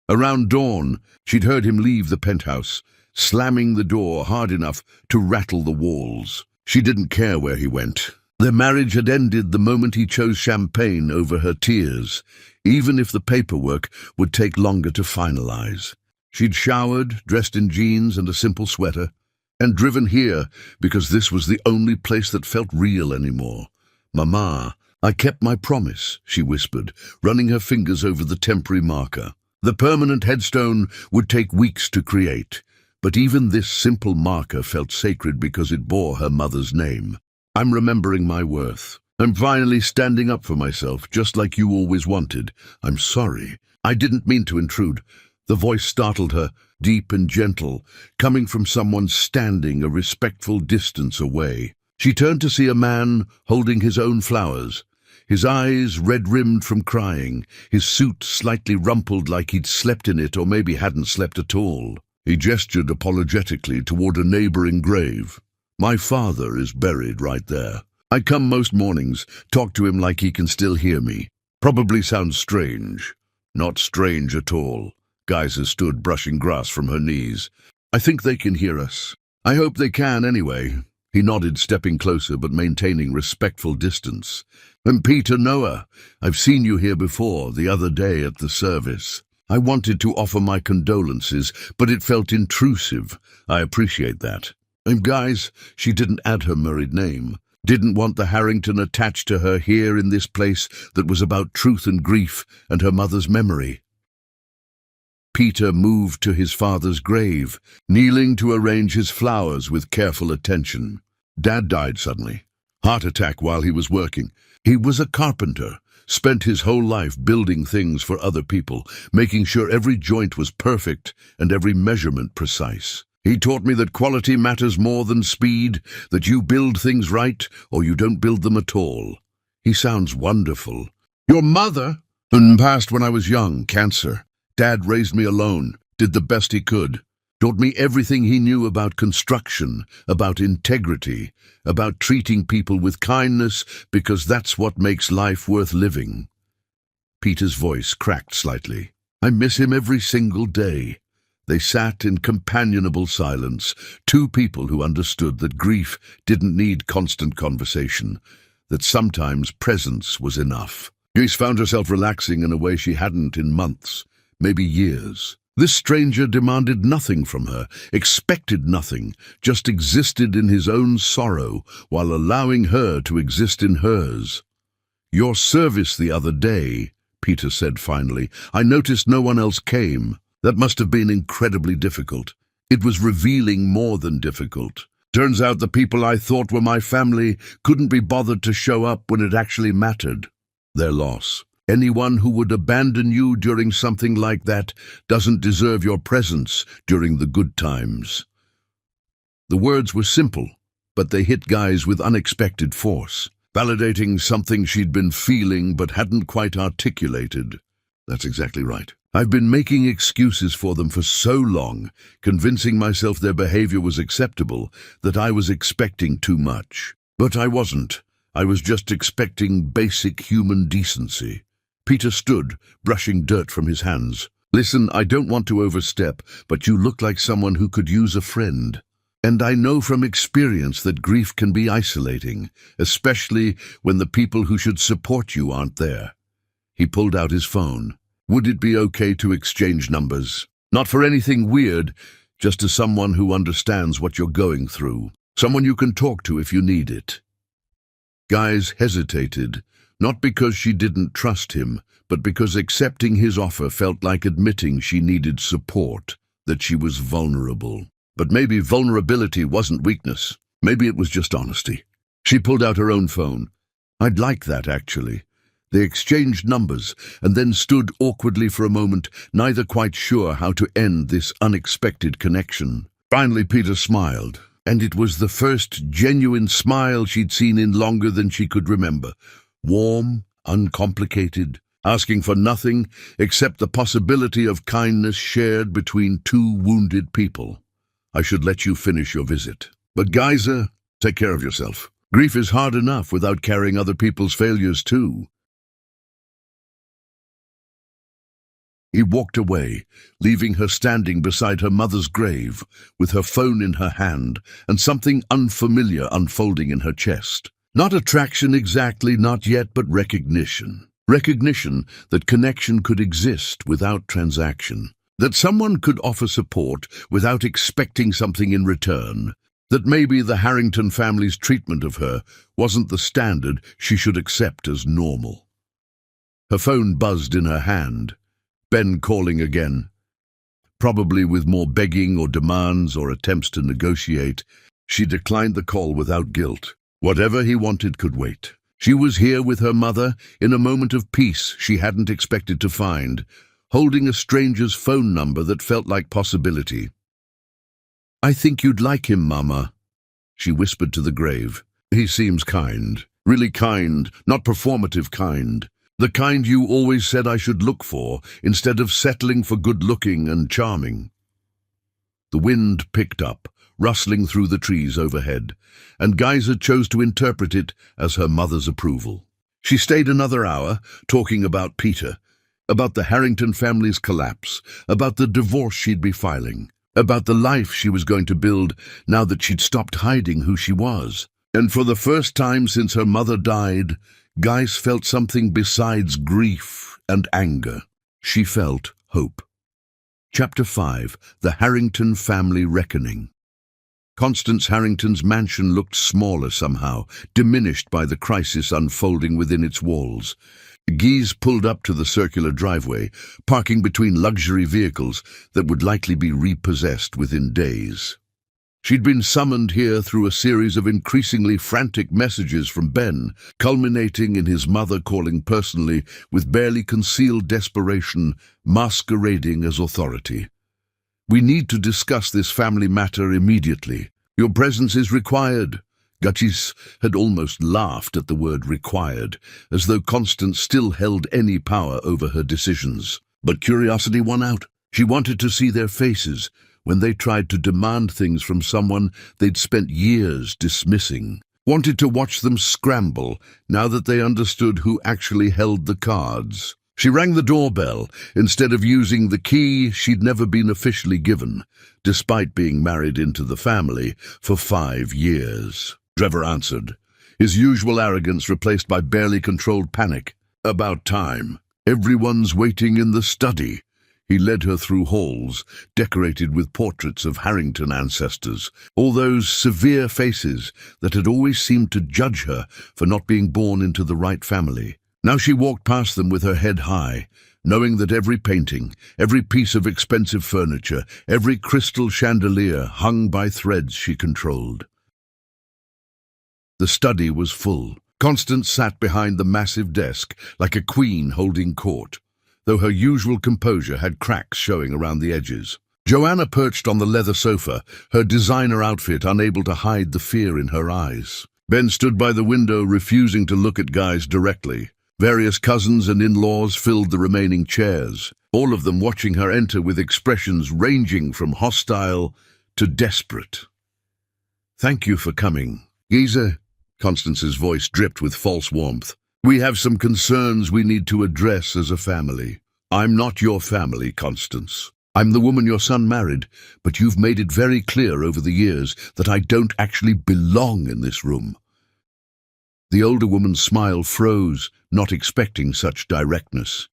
Around dawn, she'd heard him leave the penthouse, slamming the door hard enough to rattle the walls. She didn't care where he went. Their marriage had ended the moment he chose champagne over her tears, even if the paperwork would take longer to finalize. She'd showered, dressed in jeans and a simple sweater, and driven here because this was the only place that felt real anymore. Mama, I kept my promise, she whispered, running her fingers over the temporary marker. The permanent headstone would take weeks to create, but even this simple marker felt sacred because it bore her mother's name. I'm remembering my worth. I'm finally standing up for myself, just like you always wanted. I'm sorry. I didn't mean to intrude. The voice startled her, deep and gentle, coming from someone standing a respectful distance away. She turned to see a man holding his own flowers, his eyes red-rimmed from crying, his suit slightly rumpled like he'd slept in it or maybe hadn't slept at all. He gestured apologetically toward a neighboring grave. My father is buried right there. I come most mornings, talk to him like he can still hear me. Probably sounds strange. Not strange at all. Geyser stood brushing grass from her knees. I think they can hear us. I hope they can anyway. He nodded, stepping closer but maintaining respectful distance. And Peter Noah, I've seen you here before, the other day at the service. I wanted to offer my condolences, but it felt intrusive. I appreciate that. And guys, she didn't add her married name. Didn't want the Harrington attached to her here in this place that was about truth and grief and her mother's memory. Peter moved to his father's grave, kneeling to arrange his flowers with careful attention. Dad died suddenly. Heart attack while he was working. He was a carpenter, spent his whole life building things for other people, making sure every joint was perfect and every measurement precise. He taught me that quality matters more than speed, that you build things right or you don't build them at all. He sounds wonderful. Your mother? Passed when I was young, cancer. Dad raised me alone. did the best he could, taught me everything he knew about construction, about integrity, about treating people with kindness, because that's what makes life worth living. Peter's voice cracked slightly. I miss him every single day. They sat in companionable silence, two people who understood that grief didn't need constant conversation, that sometimes presence was enough. Grace found herself relaxing in a way she hadn't in months, maybe years. This stranger demanded nothing from her, expected nothing, just existed in his own sorrow while allowing her to exist in hers. Your service the other day, Peter said finally. I noticed no one else came. That must have been incredibly difficult. It was revealing more than difficult. Turns out the people I thought were my family couldn't be bothered to show up when it actually mattered. Their loss. Anyone who would abandon you during something like that doesn't deserve your presence during the good times. The words were simple, but they hit Guys with unexpected force, validating something she'd been feeling but hadn't quite articulated. That's exactly right. I've been making excuses for them for so long, convincing myself their behavior was acceptable, that I was expecting too much. But I wasn't. I was just expecting basic human decency. Peter stood, brushing dirt from his hands. Listen, I don't want to overstep, but you look like someone who could use a friend. And I know from experience that grief can be isolating, especially when the people who should support you aren't there. He pulled out his phone. Would it be okay to exchange numbers? Not for anything weird, just as someone who understands what you're going through. Someone you can talk to if you need it. Guys hesitated, not because she didn't trust him, but because accepting his offer felt like admitting she needed support, that she was vulnerable. But maybe vulnerability wasn't weakness. Maybe it was just honesty. She pulled out her own phone. I'd like that, actually. They exchanged numbers and then stood awkwardly for a moment, neither quite sure how to end this unexpected connection. Finally, Peter smiled, and it was the first genuine smile she'd seen in longer than she could remember. Warm, uncomplicated, asking for nothing except the possibility of kindness shared between two wounded people. I should let you finish your visit. But Geyser, take care of yourself. Grief is hard enough without carrying other people's failures too. He walked away, leaving her standing beside her mother's grave, with her phone in her hand and something unfamiliar unfolding in her chest. Not attraction exactly, not yet, but recognition. Recognition that connection could exist without transaction. That someone could offer support without expecting something in return. That maybe the Harrington family's treatment of her wasn't the standard she should accept as normal. Her phone buzzed in her hand. Ben calling again. Probably with more begging or demands or attempts to negotiate. She declined the call without guilt. Whatever he wanted could wait. She was here with her mother in a moment of peace she hadn't expected to find, holding a stranger's phone number that felt like possibility. I think you'd like him, Mama, she whispered to the grave. He seems kind, really kind, not performative kind. The kind you always said I should look for, instead of settling for good-looking and charming. The wind picked up, rustling through the trees overhead, and Geyser chose to interpret it as her mother's approval. She stayed another hour, talking about Peter, about the Harrington family's collapse, about the divorce she'd be filing, about the life she was going to build now that she'd stopped hiding who she was. And for the first time since her mother died, Geiss felt something besides grief and anger. She felt hope. Chapter 5. The Harrington Family Reckoning. Constance Harrington's mansion looked smaller somehow, diminished by the crisis unfolding within its walls. Guy pulled up to the circular driveway, parking between luxury vehicles that would likely be repossessed within days. She'd been summoned here through a series of increasingly frantic messages from Ben, culminating in his mother calling personally with barely concealed desperation, masquerading as authority. We need to discuss this family matter immediately. Your presence is required. Gutchis had almost laughed at the word required, as though Constance still held any power over her decisions. But curiosity won out. She wanted to see their faces when they tried to demand things from someone they'd spent years dismissing. Wanted to watch them scramble now that they understood who actually held the cards. She rang the doorbell instead of using the key she'd never been officially given, despite being married into the family for 5 years. Trevor answered, his usual arrogance replaced by barely controlled panic. About time. Everyone's waiting in the study. He led her through halls, decorated with portraits of Harrington ancestors, all those severe faces that had always seemed to judge her for not being born into the right family. Now she walked past them with her head high, knowing that every painting, every piece of expensive furniture, every crystal chandelier hung by threads she controlled. The study was full. Constance sat behind the massive desk like a queen holding court, though her usual composure had cracks showing around the edges. Joanna perched on the leather sofa, her designer outfit unable to hide the fear in her eyes. Ben stood by the window, refusing to look at Guys directly. Various cousins and in-laws filled the remaining chairs, all of them watching her enter with expressions ranging from hostile to desperate. "Thank you for coming, Giza." Constance's voice dripped with false warmth. "We have some concerns we need to address as a family." "I'm not your family, Constance. I'm the woman your son married, but you've made it very clear over the years that I don't actually belong in this room." The older woman's smile froze, not expecting such directness.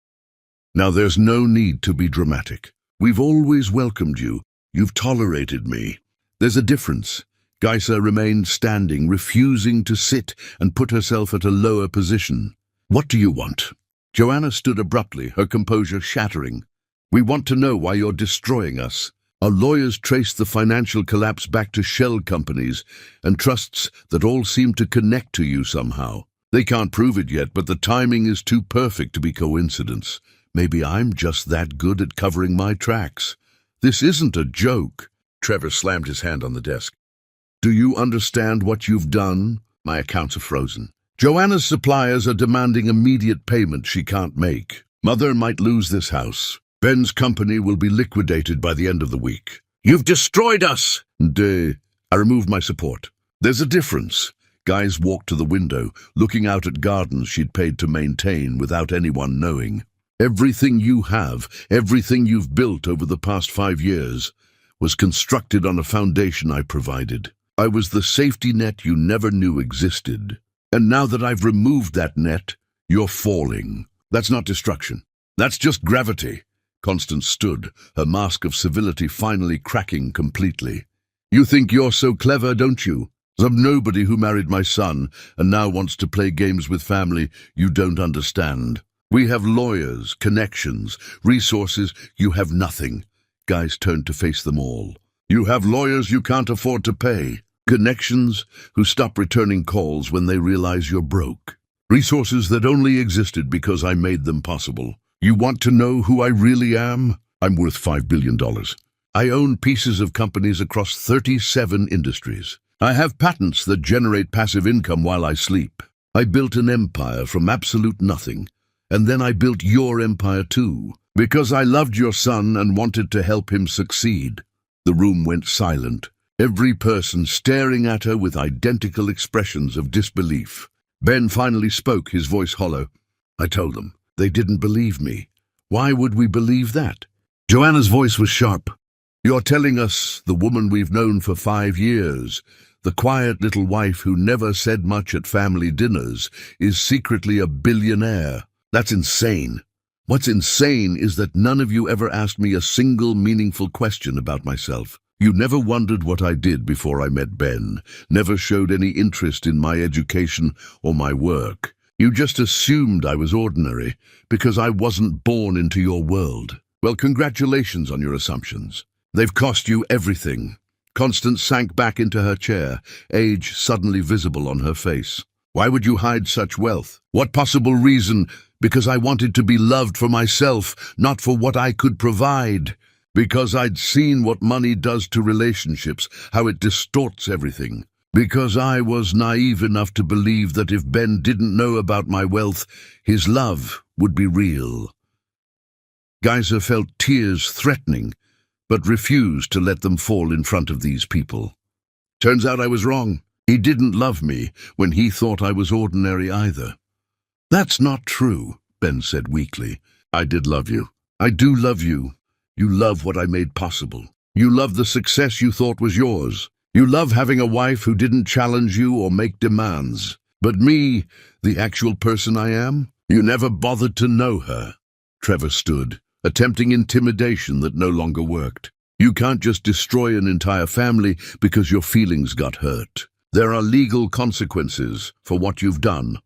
"Now there's no need to be dramatic. We've always welcomed you. You've tolerated me. There's a difference." Geisa remained standing, refusing to sit and put herself at a lower position. "What do you want?" Joanna stood abruptly, her composure shattering. "We want to know why you're destroying us. Our lawyers traced the financial collapse back to shell companies and trusts that all seem to connect to you somehow. They can't prove it yet, but the timing is too perfect to be coincidence. Maybe I'm just that good at covering my tracks. This isn't a joke." Trevor slammed his hand on the desk. "Do you understand what you've done? My accounts are frozen. Joanna's suppliers are demanding immediate payment she can't make. Mother might lose this house. Ben's company will be liquidated by the end of the week. You've destroyed us!" I removed my support. "There's a difference." Guys walked to the window, looking out at gardens she'd paid to maintain without anyone knowing. "Everything you have, everything you've built over the past 5 years, was constructed on a foundation I provided. I was the safety net you never knew existed. And now that I've removed that net, you're falling. That's not destruction. That's just gravity." Constance stood, her mask of civility finally cracking completely. "You think you're so clever, don't you? Some nobody who married my son and now wants to play games with family you don't understand. We have lawyers, connections, resources. You have nothing." Guys turned to face them all. "You have lawyers you can't afford to pay. Connections who stop returning calls when they realize you're broke. Resources that only existed because I made them possible. You want to know who I really am? I'm worth $5 billion. I own pieces of companies across 37 industries. I have patents that generate passive income while I sleep. I built an empire from absolute nothing, and then I built your empire too, because I loved your son and wanted to help him succeed." The room went silent, every person staring at her with identical expressions of disbelief. Ben finally spoke, his voice hollow. "I told them. They didn't believe me. Why would we believe that?" Joanna's voice was sharp. "You're telling us the woman we've known for 5 years, the quiet little wife who never said much at family dinners, is secretly a billionaire. That's insane. What's insane is that none of you ever asked me a single meaningful question about myself. You never wondered what I did before I met Ben, never showed any interest in my education or my work. You just assumed I was ordinary because I wasn't born into your world. Well, congratulations on your assumptions. They've cost you everything." Constance sank back into her chair, age suddenly visible on her face. "Why would you hide such wealth? What possible reason? Because I wanted to be loved for myself, not for what I could provide. Because I'd seen what money does to relationships, how it distorts everything. Because I was naive enough to believe that if Ben didn't know about my wealth, his love would be real." Geyser felt tears threatening, but refused to let them fall in front of these people. Turns out I was wrong. He didn't love me when he thought I was ordinary either. That's not true, Ben said weakly. I did love you. I do love you. You love what I made possible. You love the success you thought was yours. You love having a wife who didn't challenge you or make demands. But me, the actual person I am, you never bothered to know her. Trevor stood, attempting intimidation that no longer worked. You can't just destroy an entire family because your feelings got hurt. There are legal consequences for what you've done.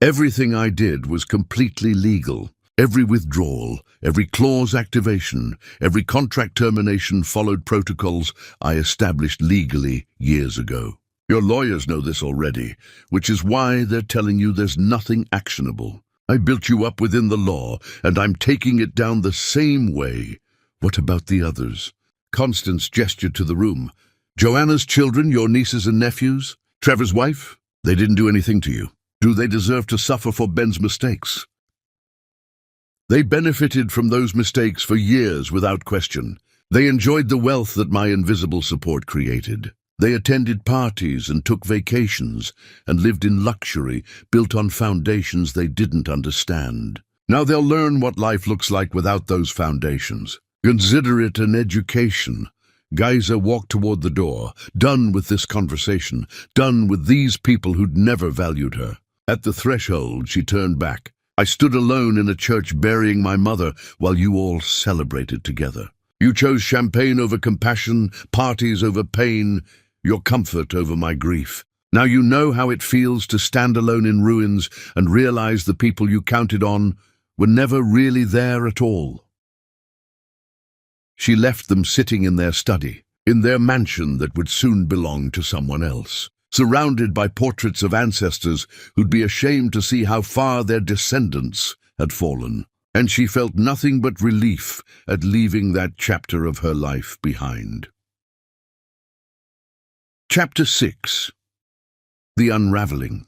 Everything I did was completely legal. Every withdrawal, every clause activation, every contract termination followed protocols I established legally years ago. Your lawyers know this already, which is why they're telling you there's nothing actionable. I built you up within the law, and I'm taking it down the same way. What about the others? Constance gestured to the room. Joanna's children, your nieces and nephews? Trevor's wife? They didn't do anything to you. Do they deserve to suffer for Ben's mistakes? They benefited from those mistakes for years without question. They enjoyed the wealth that my invisible support created. They attended parties and took vacations and lived in luxury built on foundations they didn't understand. Now they'll learn what life looks like without those foundations. Consider it an education. Geyser walked toward the door, done with this conversation, done with these people who'd never valued her. At the threshold, she turned back. I stood alone in a church burying my mother while you all celebrated together. You chose champagne over compassion, parties over pain, your comfort over my grief. Now you know how it feels to stand alone in ruins and realize the people you counted on were never really there at all. She left them sitting in their study, in their mansion that would soon belong to someone else, surrounded by portraits of ancestors who'd be ashamed to see how far their descendants had fallen. And she felt nothing but relief at leaving that chapter of her life behind. Chapter 6. The Unraveling.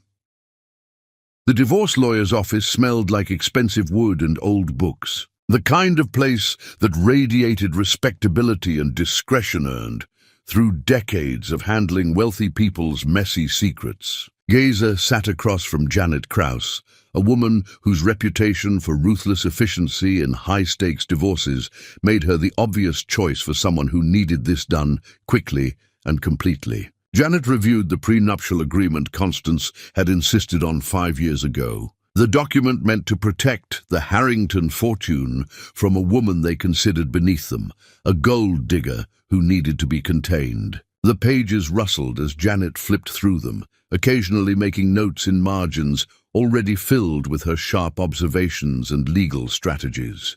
The divorce lawyer's office smelled like expensive wood and old books, the kind of place that radiated respectability and discretion earned through decades of handling wealthy people's messy secrets. Geyser sat across from Janet Krause, a woman whose reputation for ruthless efficiency in high-stakes divorces made her the obvious choice for someone who needed this done quickly and completely. Janet reviewed the prenuptial agreement Constance had insisted on 5 years ago. The document meant to protect the Harrington fortune from a woman they considered beneath them, a gold digger who needed to be contained. The pages rustled as Janet flipped through them, occasionally making notes in margins already filled with her sharp observations and legal strategies.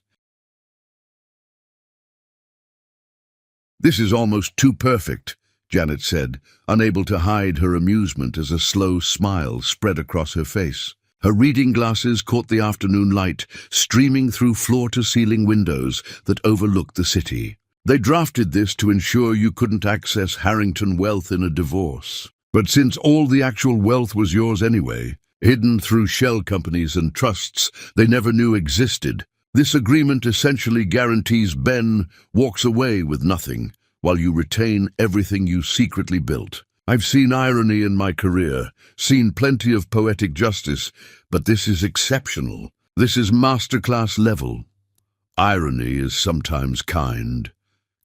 "This is almost too perfect," Janet said, unable to hide her amusement as a slow smile spread across her face. Her reading glasses caught the afternoon light streaming through floor-to-ceiling windows that overlooked the city. "They drafted this to ensure you couldn't access Harrington wealth in a divorce. But since all the actual wealth was yours anyway, hidden through shell companies and trusts they never knew existed, this agreement essentially guarantees Ben walks away with nothing, while you retain everything you secretly built. I've seen irony in my career, seen plenty of poetic justice, but this is exceptional. This is masterclass level. Irony is sometimes kind."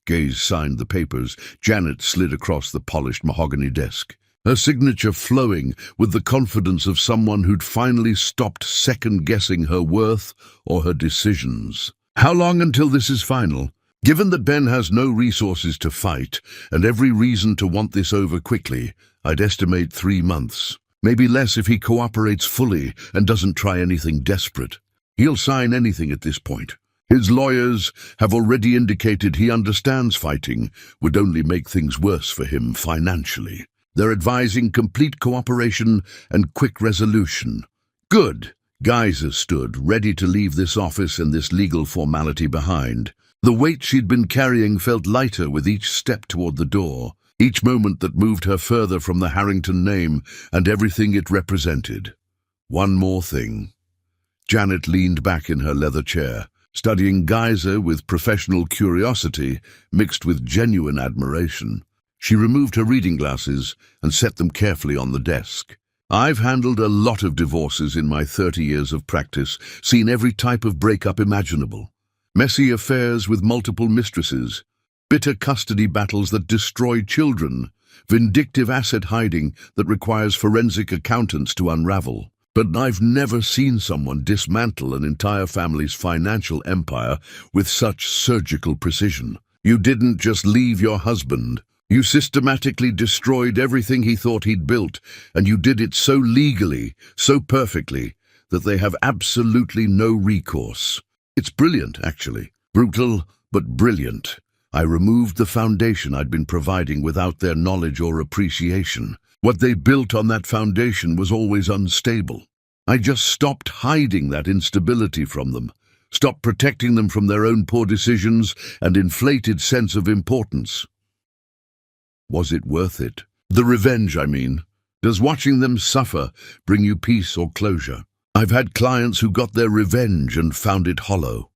Gaze signed the papers. Janet slid across the polished mahogany desk, her signature flowing with the confidence of someone who'd finally stopped second-guessing her worth or her decisions. "How long until this is final? Given that Ben has no resources to fight and every reason to want this over quickly, I'd estimate 3 months. Maybe less if he cooperates fully and doesn't try anything desperate. He'll sign anything at this point. His lawyers have already indicated he understands fighting would only make things worse for him financially. They're advising complete cooperation and quick resolution." "Good." Geyser stood, ready to leave this office and this legal formality behind. The weight she'd been carrying felt lighter with each step toward the door, each moment that moved her further from the Harrington name and everything it represented. One more thing. Janet leaned back in her leather chair, studying Geyser with professional curiosity mixed with genuine admiration. She removed her reading glasses and set them carefully on the desk. I've handled a lot of divorces in my 30 years of practice, seen every type of breakup imaginable. Messy affairs with multiple mistresses, bitter custody battles that destroy children, vindictive asset hiding that requires forensic accountants to unravel. But I've never seen someone dismantle an entire family's financial empire with such surgical precision. You didn't just leave your husband. You systematically destroyed everything he thought he'd built, and you did it so legally, so perfectly, that they have absolutely no recourse. It's brilliant, actually. Brutal, but brilliant. I removed the foundation I'd been providing without their knowledge or appreciation. What they built on that foundation was always unstable. I just stopped hiding that instability from them, stopped protecting them from their own poor decisions and inflated sense of importance. Was it worth it? The revenge, I mean. Does watching them suffer bring you peace or closure? I've had clients who got their revenge and found it hollow.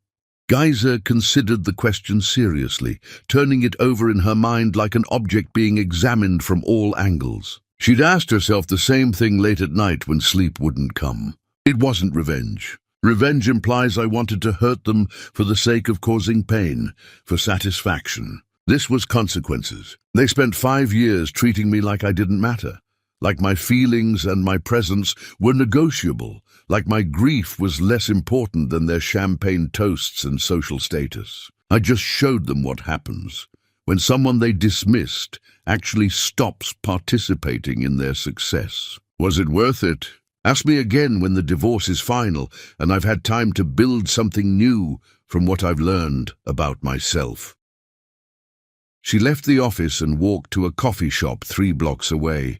Geyser considered the question seriously, turning it over in her mind like an object being examined from all angles. She'd asked herself the same thing late at night when sleep wouldn't come. It wasn't revenge. Revenge implies I wanted to hurt them for the sake of causing pain, for satisfaction. This was consequences. They spent 5 years treating me like I didn't matter, like my feelings and my presence were negotiable, like my grief was less important than their champagne toasts and social status. I just showed them what happens when someone they dismissed actually stops participating in their success. Was it worth it? Ask me again when the divorce is final and I've had time to build something new from what I've learned about myself. She left the office and walked to a coffee shop 3 blocks away,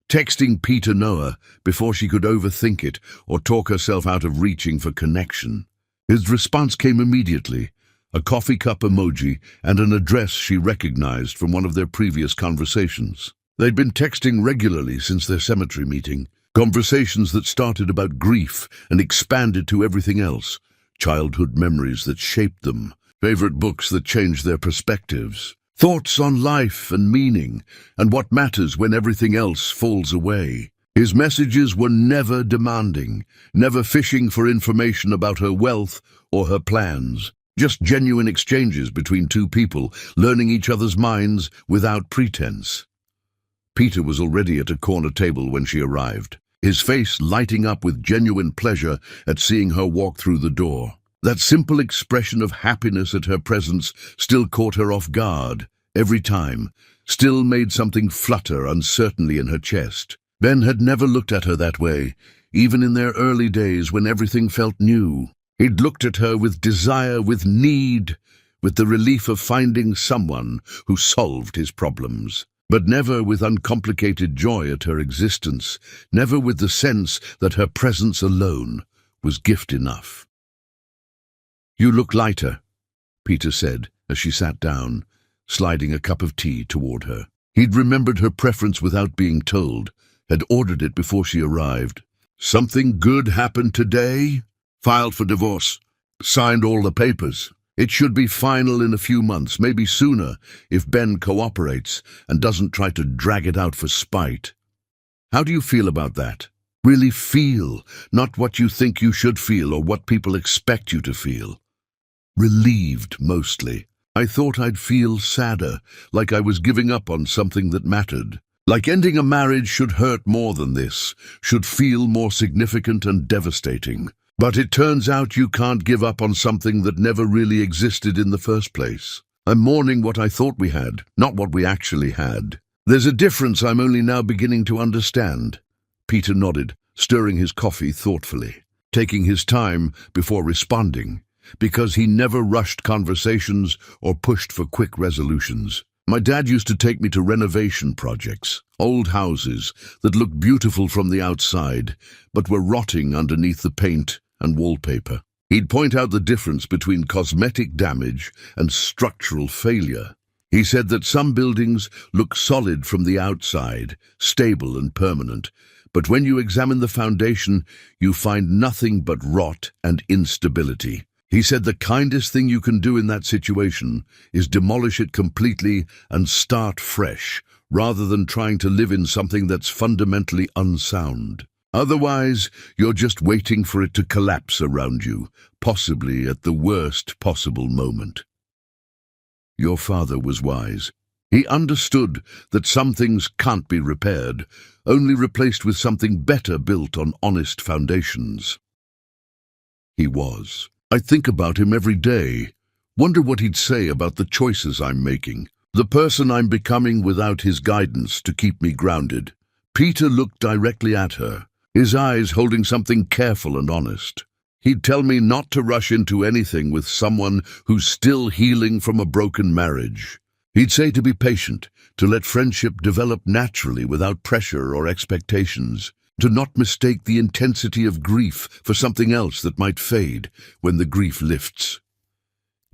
texting Peter Noah before she could overthink it or talk herself out of reaching for connection. His response came immediately, a coffee cup emoji and an address she recognized from one of their previous conversations. They'd been texting regularly since their cemetery meeting, conversations that started about grief and expanded to everything else, childhood memories that shaped them, favorite books that changed their perspectives, thoughts on life and meaning, and what matters when everything else falls away. His messages were never demanding, never fishing for information about her wealth or her plans, just genuine exchanges between 2 people, learning each other's minds without pretense. Peter was already at a corner table when she arrived, his face lighting up with genuine pleasure at seeing her walk through the door. That simple expression of happiness at her presence still caught her off guard, every time, still made something flutter uncertainly in her chest. Ben had never looked at her that way, even in their early days when everything felt new. He'd looked at her with desire, with need, with the relief of finding someone who solved his problems, but never with uncomplicated joy at her existence, never with the sense that her presence alone was gift enough. "You look lighter," Peter said as she sat down, sliding a cup of tea toward her. He'd remembered her preference without being told, had ordered it before she arrived. "Something good happened today? Filed for divorce. Signed all the papers. It should be final in a few months, maybe sooner, if Ben cooperates and doesn't try to drag it out for spite. How do you feel about that? Really feel, not what you think you should feel or what people expect you to feel." Relieved, mostly. I thought I'd feel sadder, like I was giving up on something that mattered. Like ending a marriage should hurt more than this, should feel more significant and devastating. But it turns out you can't give up on something that never really existed in the first place. I'm mourning what I thought we had, not what we actually had. There's a difference I'm only now beginning to understand. Peter nodded, stirring his coffee thoughtfully, taking his time before responding, because he never rushed conversations or pushed for quick resolutions. My dad used to take me to renovation projects, old houses that looked beautiful from the outside, but were rotting underneath the paint and wallpaper. He'd point out the difference between cosmetic damage and structural failure. He said that some buildings look solid from the outside, stable and permanent, but when you examine the foundation, you find nothing but rot and instability. He said the kindest thing you can do in that situation is demolish it completely and start fresh, rather than trying to live in something that's fundamentally unsound. Otherwise, you're just waiting for it to collapse around you, possibly at the worst possible moment. Your father was wise. He understood that some things can't be repaired, only replaced with something better built on honest foundations. He was. I think about him every day. Wonder what he'd say about the choices I'm making, the person I'm becoming without his guidance to keep me grounded. Peter looked directly at her, his eyes holding something careful and honest. He'd tell me not to rush into anything with someone who's still healing from a broken marriage. He'd say to be patient, to let friendship develop naturally without pressure or expectations, to not mistake the intensity of grief for something else that might fade when the grief lifts.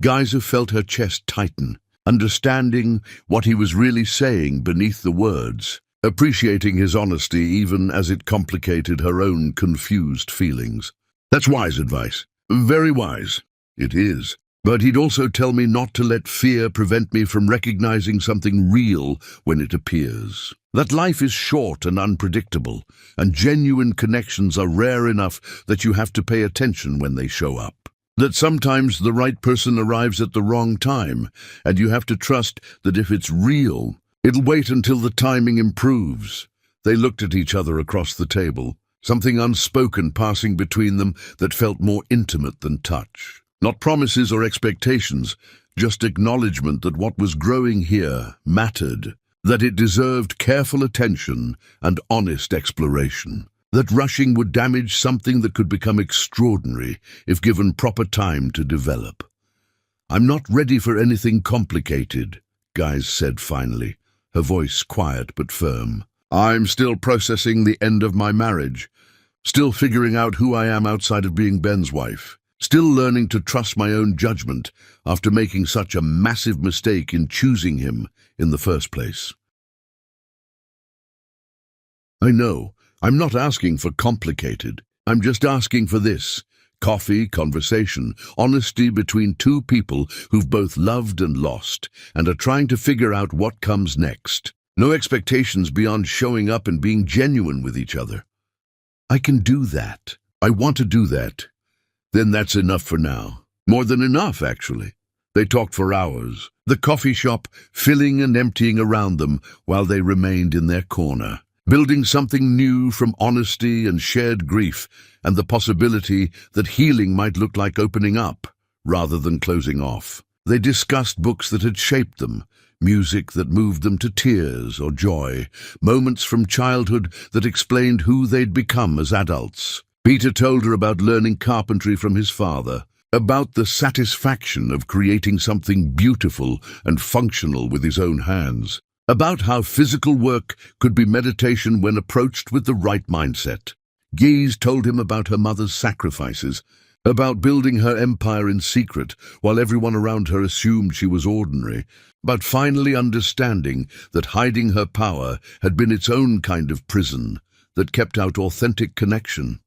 Geyser felt her chest tighten, understanding what he was really saying beneath the words, appreciating his honesty even as it complicated her own confused feelings. That's wise advice. Very wise. It is. But he'd also tell me not to let fear prevent me from recognizing something real when it appears. That life is short and unpredictable, and genuine connections are rare enough that you have to pay attention when they show up. That sometimes the right person arrives at the wrong time, and you have to trust that if it's real, it'll wait until the timing improves. They looked at each other across the table, something unspoken passing between them that felt more intimate than touch. Not promises or expectations, just acknowledgement that what was growing here mattered, that it deserved careful attention and honest exploration, that rushing would damage something that could become extraordinary if given proper time to develop. I'm not ready for anything complicated, Guys said finally, her voice quiet but firm. I'm still processing the end of my marriage, still figuring out who I am outside of being Ben's wife. Still learning to trust my own judgment after making such a massive mistake in choosing him in the first place. I know, I'm not asking for complicated. I'm just asking for this. Coffee, conversation, honesty between two people who've both loved and lost and are trying to figure out what comes next. No expectations beyond showing up and being genuine with each other. I can do that. I want to do that. Then that's enough for now. More than enough, actually. They talked for hours, the coffee shop filling and emptying around them while they remained in their corner, building something new from honesty and shared grief and the possibility that healing might look like opening up rather than closing off. They discussed books that had shaped them, music that moved them to tears or joy, moments from childhood that explained who they'd become as adults. Peter told her about learning carpentry from his father, about the satisfaction of creating something beautiful and functional with his own hands, about how physical work could be meditation when approached with the right mindset. Guise told him about her mother's sacrifices, about building her empire in secret while everyone around her assumed she was ordinary, about finally understanding that hiding her power had been its own kind of prison that kept out authentic connection.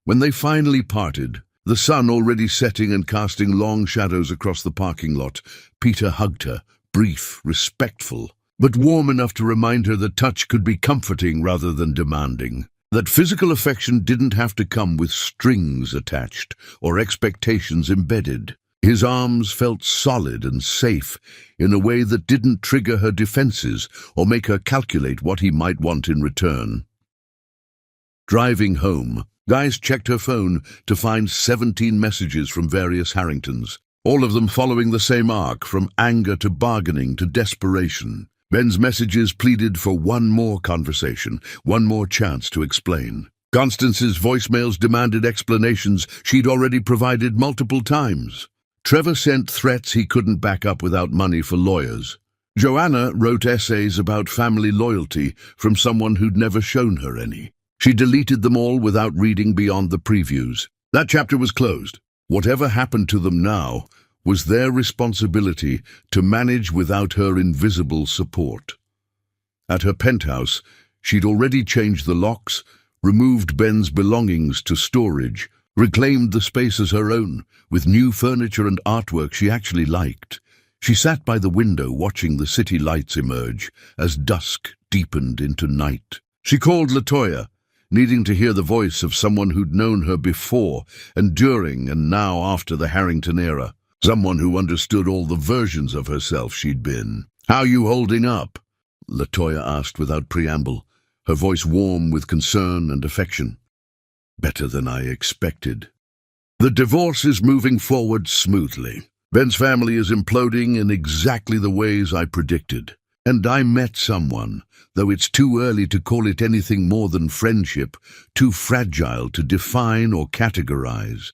When they finally parted, the sun already setting and casting long shadows across the parking lot, Peter hugged her, brief, respectful, but warm enough to remind her that touch could be comforting rather than demanding, that physical affection didn't have to come with strings attached or expectations embedded. His arms felt solid and safe in a way that didn't trigger her defenses or make her calculate what he might want in return. Driving home, Guys checked her phone to find 17 messages from various Harringtons, all of them following the same arc, from anger to bargaining to desperation. Ben's messages pleaded for one more conversation, one more chance to explain. Constance's voicemails demanded explanations she'd already provided multiple times. Trevor sent threats he couldn't back up without money for lawyers. Joanna wrote essays about family loyalty from someone who'd never shown her any. She deleted them all without reading beyond the previews. That chapter was closed. Whatever happened to them now was their responsibility to manage without her invisible support. At her penthouse, she'd already changed the locks, removed Ben's belongings to storage, reclaimed the space as her own, with new furniture and artwork she actually liked. She sat by the window watching the city lights emerge as dusk deepened into night. She called Latoya, needing to hear the voice of someone who'd known her before and during and now after the Harrington era. Someone who understood all the versions of herself she'd been. "How you holding up?" Latoya asked without preamble, her voice warm with concern and affection. "Better than I expected. The divorce is moving forward smoothly. Ben's family is imploding in exactly the ways I predicted. And I met someone, though it's too early to call it anything more than friendship, too fragile to define or categorize.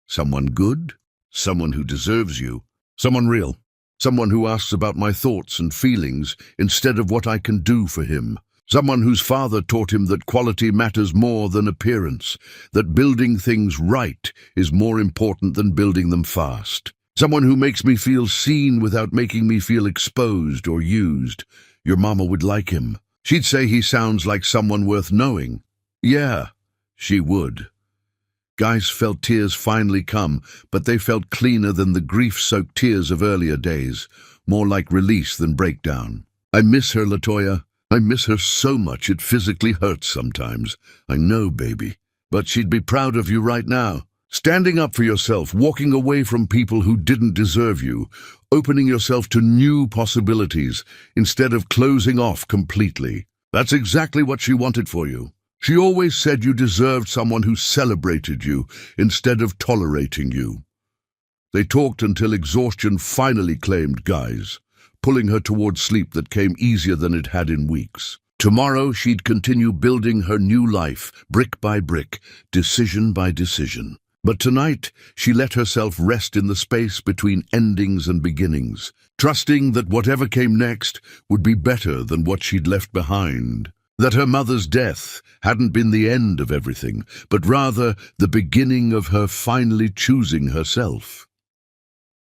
Someone good, someone who deserves you, someone real, someone who asks about my thoughts and feelings instead of what I can do for him. Someone whose father taught him that quality matters more than appearance, that building things right is more important than building them fast. Someone who makes me feel seen without making me feel exposed or used. Your mama would like him. She'd say he sounds like someone worth knowing." Yeah, she would. Guys felt tears finally come, but they felt cleaner than the grief-soaked tears of earlier days, more like release than breakdown. "I miss her, Latoya. I miss her so much it physically hurts sometimes. I know, baby. But she'd be proud of you right now. Standing up for yourself, walking away from people who didn't deserve you, opening yourself to new possibilities instead of closing off completely. That's exactly what she wanted for you. She always said you deserved someone who celebrated you instead of tolerating you." They talked until exhaustion finally claimed Guys, pulling her towards sleep that came easier than it had in weeks. Tomorrow she'd continue building her new life, brick by brick, decision by decision. But tonight, she let herself rest in the space between endings and beginnings, trusting that whatever came next would be better than what she'd left behind. That her mother's death hadn't been the end of everything, but rather the beginning of her finally choosing herself.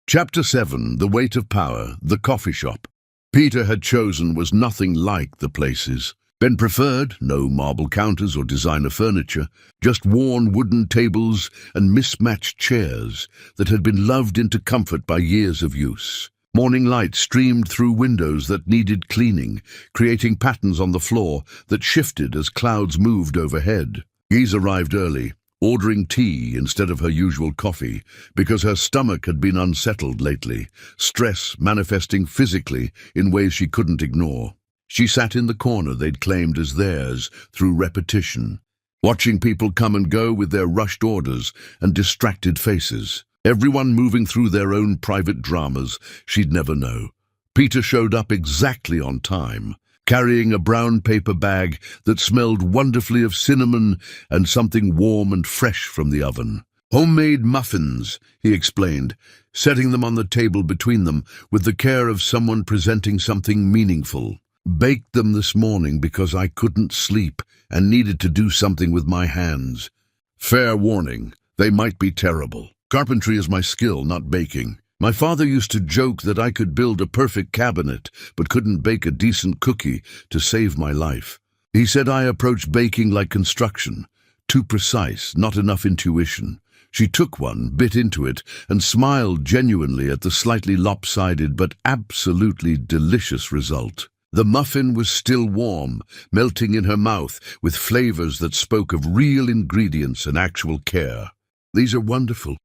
Chapter 7, The Weight of Power, the coffee shop. Peter had chosen was nothing like the places. Ben preferred no marble counters or designer furniture, just worn wooden tables and mismatched chairs that had been loved into comfort by years of use. Morning light streamed through windows that needed cleaning, creating patterns on the floor that shifted as clouds moved overhead. Geese arrived early, ordering tea instead of her usual coffee, because her stomach had been unsettled lately, stress manifesting physically in ways she couldn't ignore. She sat in the corner they'd claimed as theirs through repetition, watching people come and go with their rushed orders and distracted faces, everyone moving through their own private dramas she'd never know. Peter showed up exactly on time, carrying a brown paper bag that smelled wonderfully of cinnamon and something warm and fresh from the oven. "Homemade muffins," he explained, setting them on the table between them with the care of someone presenting something meaningful. "Baked them this morning because I couldn't sleep and needed to do something with my hands. Fair warning, they might be terrible. Carpentry is my skill, not baking. My father used to joke that I could build a perfect cabinet but couldn't bake a decent cookie to save my life. He said I approached baking like construction, too precise, not enough intuition." She took one, bit into it, and smiled genuinely at the slightly lopsided but absolutely delicious result. The muffin was still warm, melting in her mouth with flavors that spoke of real ingredients and actual care. "These are wonderful.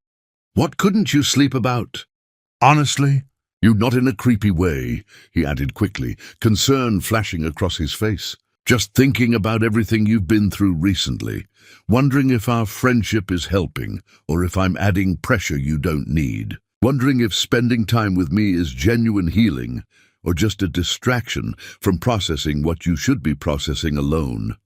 What couldn't you sleep about?" "Honestly?" "You not in a creepy way," he added quickly, concern flashing across his face. "Just thinking about everything you've been through recently, wondering if our friendship is helping or if I'm adding pressure you don't need. Wondering if spending time with me is genuine healing or just a distraction from processing what you should be processing alone.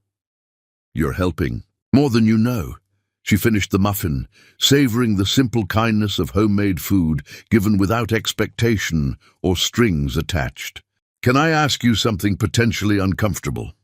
You're helping, more than you know." She finished the muffin, savoring the simple kindness of homemade food given without expectation or strings attached. "Can I ask you something potentially uncomfortable?"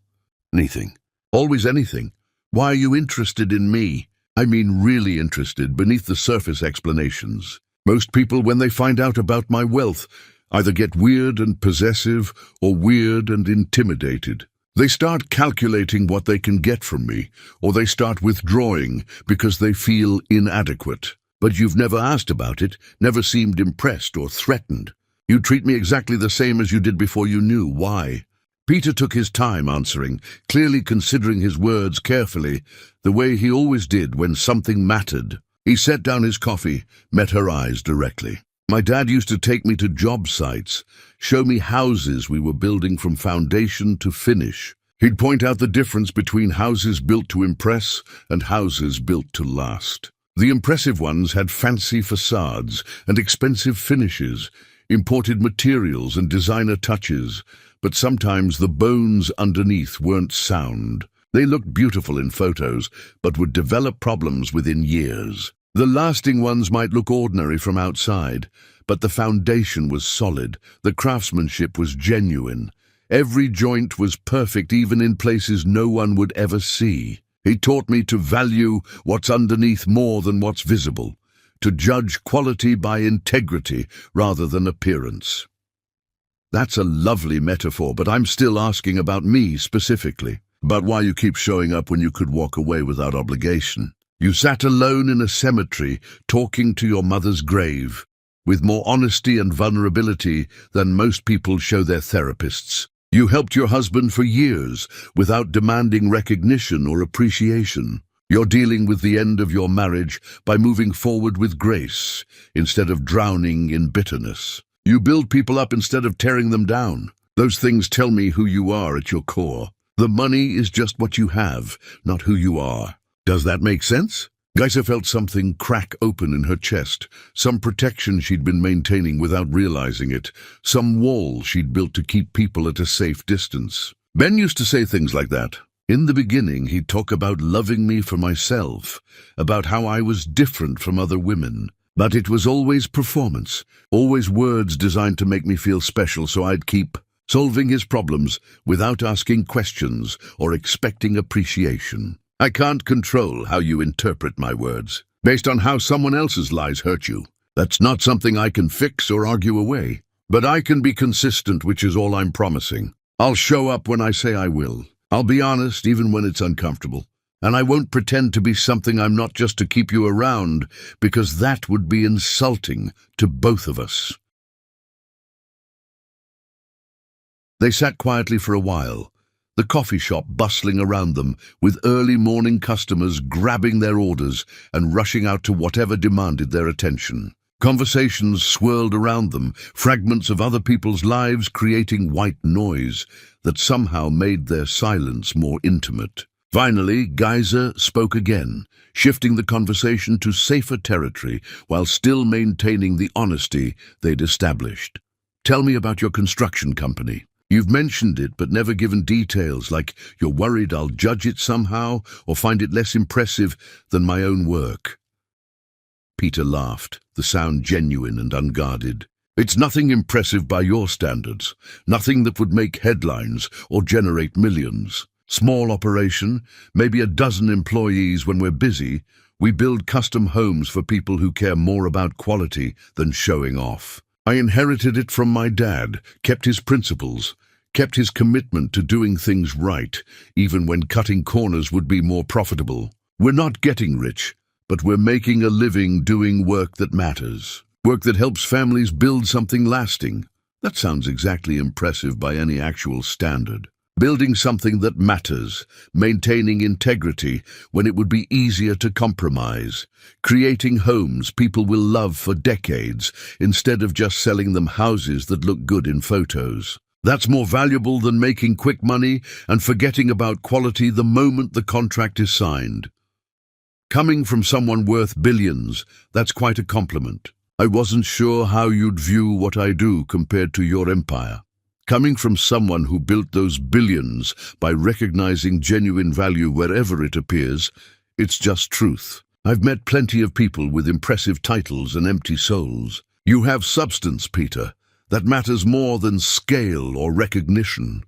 "Anything. Always anything. Why are you interested in me? I mean really interested beneath the surface explanations. Most people, when they find out about my wealth, either get weird and possessive or weird and intimidated. They start calculating what they can get from me, or they start withdrawing because they feel inadequate. But you've never asked about it, never seemed impressed or threatened. You treat me exactly the same as you did before you knew. Why? Peter took his time answering, clearly considering his words carefully, the way he always did when something mattered. He set down his coffee, met her eyes directly. My dad used to take me to job sites, show me houses we were building from foundation to finish. He'd point out the difference between houses built to impress and houses built to last. The impressive ones had fancy facades and expensive finishes, imported materials and designer touches, but sometimes the bones underneath weren't sound. They looked beautiful in photos, but would develop problems within years. The lasting ones might look ordinary from outside, but the foundation was solid, the craftsmanship was genuine. Every joint was perfect, even in places no one would ever see. He taught me to value what's underneath more than what's visible, to judge quality by integrity rather than appearance. That's a lovely metaphor, but I'm still asking about me specifically, about why you keep showing up when you could walk away without obligation. You sat alone in a cemetery, talking to your mother's grave, with more honesty and vulnerability than most people show their therapists. You helped your husband for years, without demanding recognition or appreciation. You're dealing with the end of your marriage by moving forward with grace, instead of drowning in bitterness. You build people up instead of tearing them down. Those things tell me who you are at your core. The money is just what you have, not who you are. Does that make sense? Geisa felt something crack open in her chest, some protection she'd been maintaining without realizing it, some wall she'd built to keep people at a safe distance. Ben used to say things like that. In the beginning, he'd talk about loving me for myself, about how I was different from other women. But it was always performance, always words designed to make me feel special, so I'd keep solving his problems without asking questions or expecting appreciation. I can't control how you interpret my words, based on how someone else's lies hurt you. That's not something I can fix or argue away. But I can be consistent, which is all I'm promising. I'll show up when I say I will. I'll be honest even when it's uncomfortable. And I won't pretend to be something I'm not just to keep you around, because that would be insulting to both of us. They sat quietly for a while, the coffee shop bustling around them, with early morning customers grabbing their orders and rushing out to whatever demanded their attention. Conversations swirled around them, fragments of other people's lives creating white noise that somehow made their silence more intimate. Finally, Geisa spoke again, shifting the conversation to safer territory while still maintaining the honesty they'd established. Tell me about your construction company. You've mentioned it but never given details, like you're worried I'll judge it somehow or find it less impressive than my own work. Peter laughed, the sound genuine and unguarded. It's nothing impressive by your standards, nothing that would make headlines or generate millions. Small operation, maybe a dozen employees when we're busy. We build custom homes for people who care more about quality than showing off. I inherited it from my dad, kept his principles, kept his commitment to doing things right, even when cutting corners would be more profitable. We're not getting rich, but we're making a living doing work that matters. Work that helps families build something lasting. That sounds exactly impressive by any actual standard. Building something that matters, maintaining integrity when it would be easier to compromise, creating homes people will love for decades instead of just selling them houses that look good in photos. That's more valuable than making quick money and forgetting about quality the moment the contract is signed. Coming from someone worth billions, that's quite a compliment. I wasn't sure how you'd view what I do compared to your empire. Coming from someone who built those billions by recognizing genuine value wherever it appears, it's just truth. I've met plenty of people with impressive titles and empty souls. You have substance, Peter, that matters more than scale or recognition.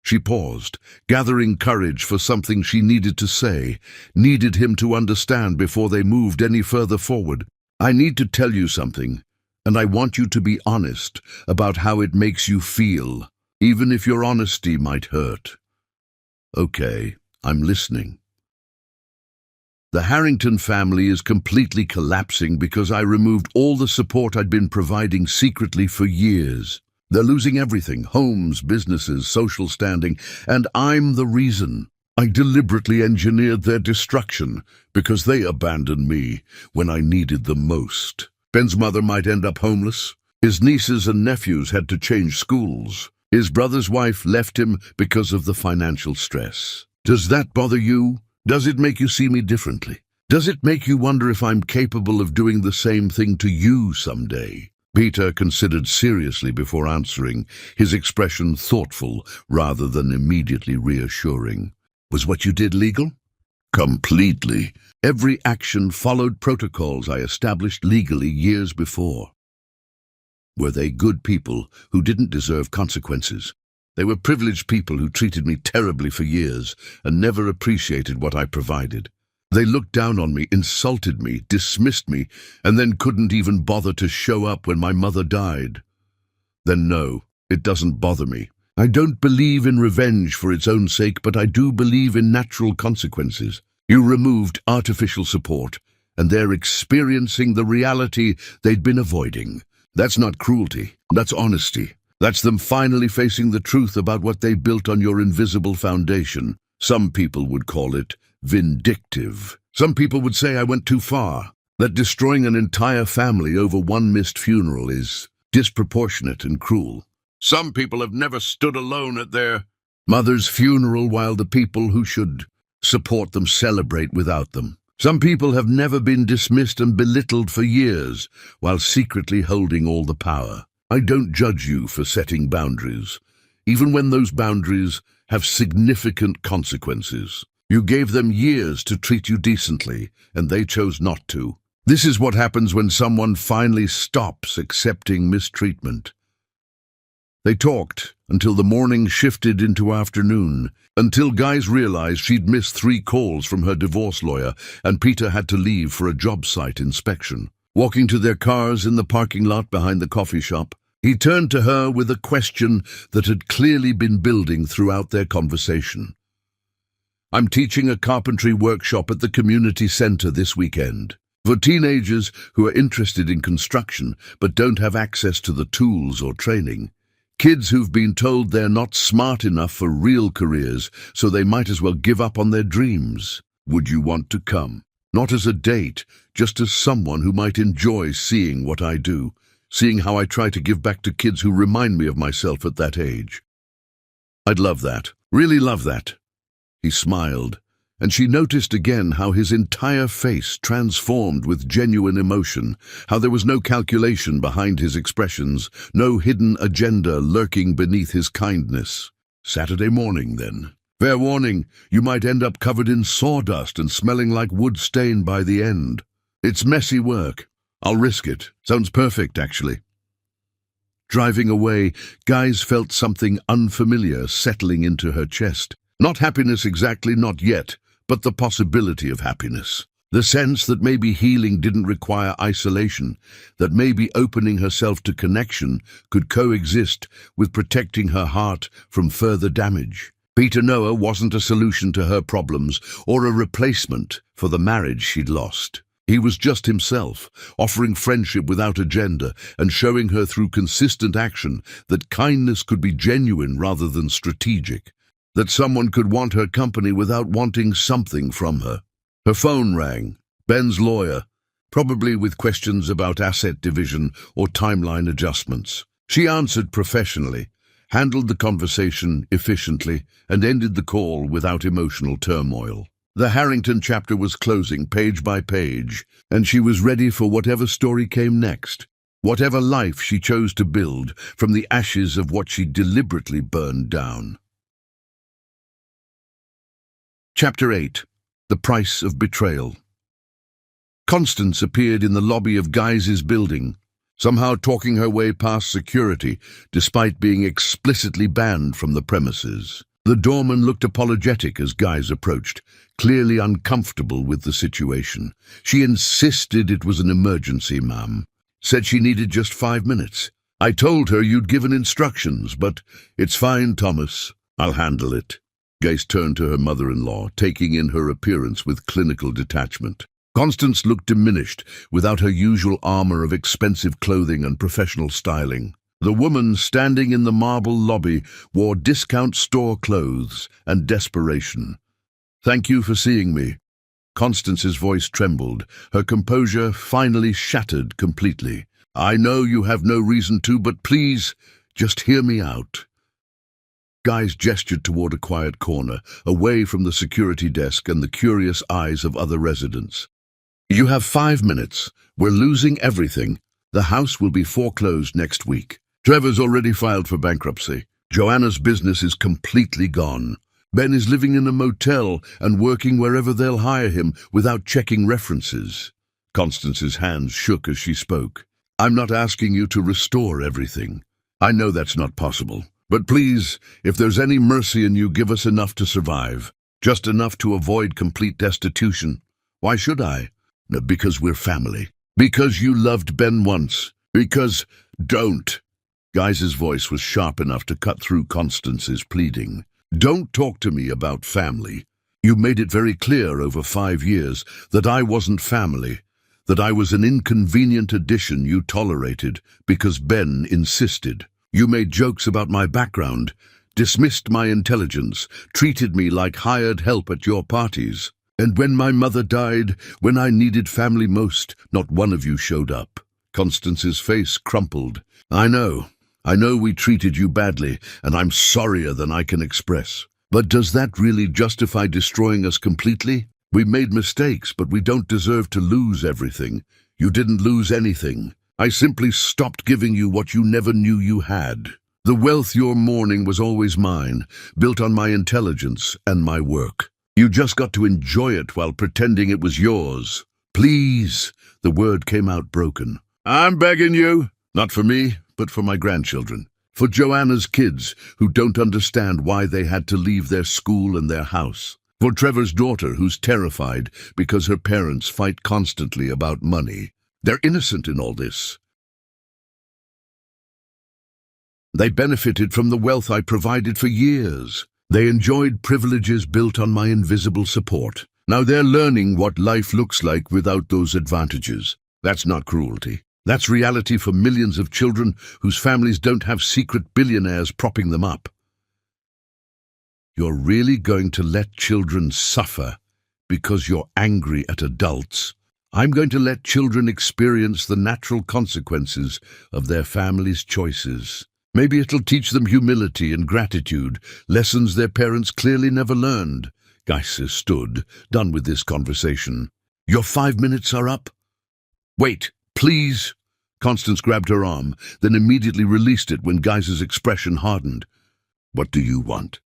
She paused, gathering courage for something she needed to say, needed him to understand before they moved any further forward. I need to tell you something. And I want you to be honest about how it makes you feel. even if your honesty might hurt. Okay, I'm listening. The Harrington family is completely collapsing because I removed all the support I'd been providing secretly for years. They're losing everything, homes, businesses, social standing, and I'm the reason. I deliberately engineered their destruction because they abandoned me when I needed them most. Ben's mother might end up homeless. His nieces and nephews had to change schools. His brother's wife left him because of the financial stress. Does that bother you? Does it make you see me differently? Does it make you wonder if I'm capable of doing the same thing to you someday? Peter considered seriously before answering, his expression thoughtful rather than immediately reassuring. Was what you did legal? Completely. Every action followed protocols I established legally years before. Were they good people who didn't deserve consequences? They were privileged people who treated me terribly for years and never appreciated what I provided. They looked down on me, insulted me, dismissed me, and then couldn't even bother to show up when my mother died. Then no, it doesn't bother me. I don't believe in revenge for its own sake, but I do believe in natural consequences. You removed artificial support, and they're experiencing the reality they'd been avoiding. That's not cruelty, that's honesty. That's them finally facing the truth about what they built on your invisible foundation. Some people would call it vindictive. Some people would say I went too far, that destroying an entire family over one missed funeral is disproportionate and cruel. Some people have never stood alone at their mother's funeral while the people who should support them celebrate without them. Some people have never been dismissed and belittled for years while secretly holding all the power. I don't judge you for setting boundaries, even when those boundaries have significant consequences. You gave them years to treat you decently, and they chose not to. This is what happens when someone finally stops accepting mistreatment. They talked until the morning shifted into afternoon, until guys realized she'd missed 3 calls from her divorce lawyer, and Peter had to leave for a job site inspection. Walking to their cars in the parking lot behind the coffee shop, he turned to her with a question that had clearly been building throughout their conversation. I'm teaching a carpentry workshop at the community center this weekend for teenagers who are interested in construction but don't have access to the tools or training. Kids who've been told they're not smart enough for real careers, so they might as well give up on their dreams. Would you want to come? Not as a date, just as someone who might enjoy seeing what I do, seeing how I try to give back to kids who remind me of myself at that age. I'd love that, really love that. He smiled, and she noticed again how his entire face transformed with genuine emotion, how there was no calculation behind his expressions, no hidden agenda lurking beneath his kindness. Saturday morning, then. Fair warning, you might end up covered in sawdust and smelling like wood stain by the end. It's messy work. I'll risk it. Sounds perfect, actually. Driving away, Guys felt something unfamiliar settling into her chest. Not happiness exactly, not yet, but the possibility of happiness. The sense that maybe healing didn't require isolation, that maybe opening herself to connection could coexist with protecting her heart from further damage. Peter Noah wasn't a solution to her problems or a replacement for the marriage she'd lost. He was just himself, offering friendship without agenda and showing her through consistent action that kindness could be genuine rather than strategic, that someone could want her company without wanting something from her. Her phone rang. Ben's lawyer, probably with questions about asset division or timeline adjustments. She answered professionally, handled the conversation efficiently, and ended the call without emotional turmoil. The Harrington chapter was closing page by page, and she was ready for whatever story came next, whatever life she chose to build from the ashes of what she deliberately burned down. Chapter 8. The Price of Betrayal. Constance appeared in the lobby of Guys's building, somehow talking her way past security, despite being explicitly banned from the premises. The doorman looked apologetic as Guys approached, clearly uncomfortable with the situation. She insisted it was an emergency, ma'am. Said she needed just 5 minutes. I told her you'd given instructions, but it's fine, Thomas. I'll handle it. Grace turned to her mother-in-law, taking in her appearance with clinical detachment. Constance looked diminished, without her usual armor of expensive clothing and professional styling. The woman standing in the marble lobby wore discount store clothes and desperation. "Thank you for seeing me." Constance's voice trembled, her composure finally shattered completely. "I know you have no reason to, but please, just hear me out." Guys gestured toward a quiet corner, away from the security desk and the curious eyes of other residents. "You have 5 minutes. We're losing everything. The house will be foreclosed next week. Trevor's already filed for bankruptcy. Joanna's business is completely gone. Ben is living in a motel and working wherever they'll hire him without checking references." Constance's hands shook as she spoke. "I'm not asking you to restore everything. I know that's not possible. But please, if there's any mercy in you, give us enough to survive. Just enough to avoid complete destitution. Why should I? No, because we're family. Because you loved Ben once. Because... Don't." Guy's voice was sharp enough to cut through Constance's pleading. "Don't talk to me about family. You made it very clear over 5 years that I wasn't family, that I was an inconvenient addition you tolerated because Ben insisted. You made jokes about my background, dismissed my intelligence, treated me like hired help at your parties. And when my mother died, when I needed family most, not one of you showed up." Constance's face crumpled. I know we treated you badly, and I'm sorrier than I can express. But does that really justify destroying us completely? We made mistakes, but we don't deserve to lose everything. You didn't lose anything. I simply stopped giving you what you never knew you had. The wealth you're mourning was always mine, built on my intelligence and my work. You just got to enjoy it while pretending it was yours. Please, the word came out broken. I'm begging you, not for me, but for my grandchildren. For Joanna's kids, who don't understand why they had to leave their school and their house. For Trevor's daughter, who's terrified because her parents fight constantly about money. They're innocent in all this. They benefited from the wealth I provided for years. They enjoyed privileges built on my invisible support. Now they're learning what life looks like without those advantages. That's not cruelty. That's reality for millions of children whose families don't have secret billionaires propping them up. You're really going to let children suffer because you're angry at adults? I'm going to let children experience the natural consequences of their families' choices. Maybe it'll teach them humility and gratitude, lessons their parents clearly never learned. Geiser stood, done with this conversation. Your 5 minutes are up? Wait, please. Constance grabbed her arm, then immediately released it when Geiser's expression hardened. What do you want?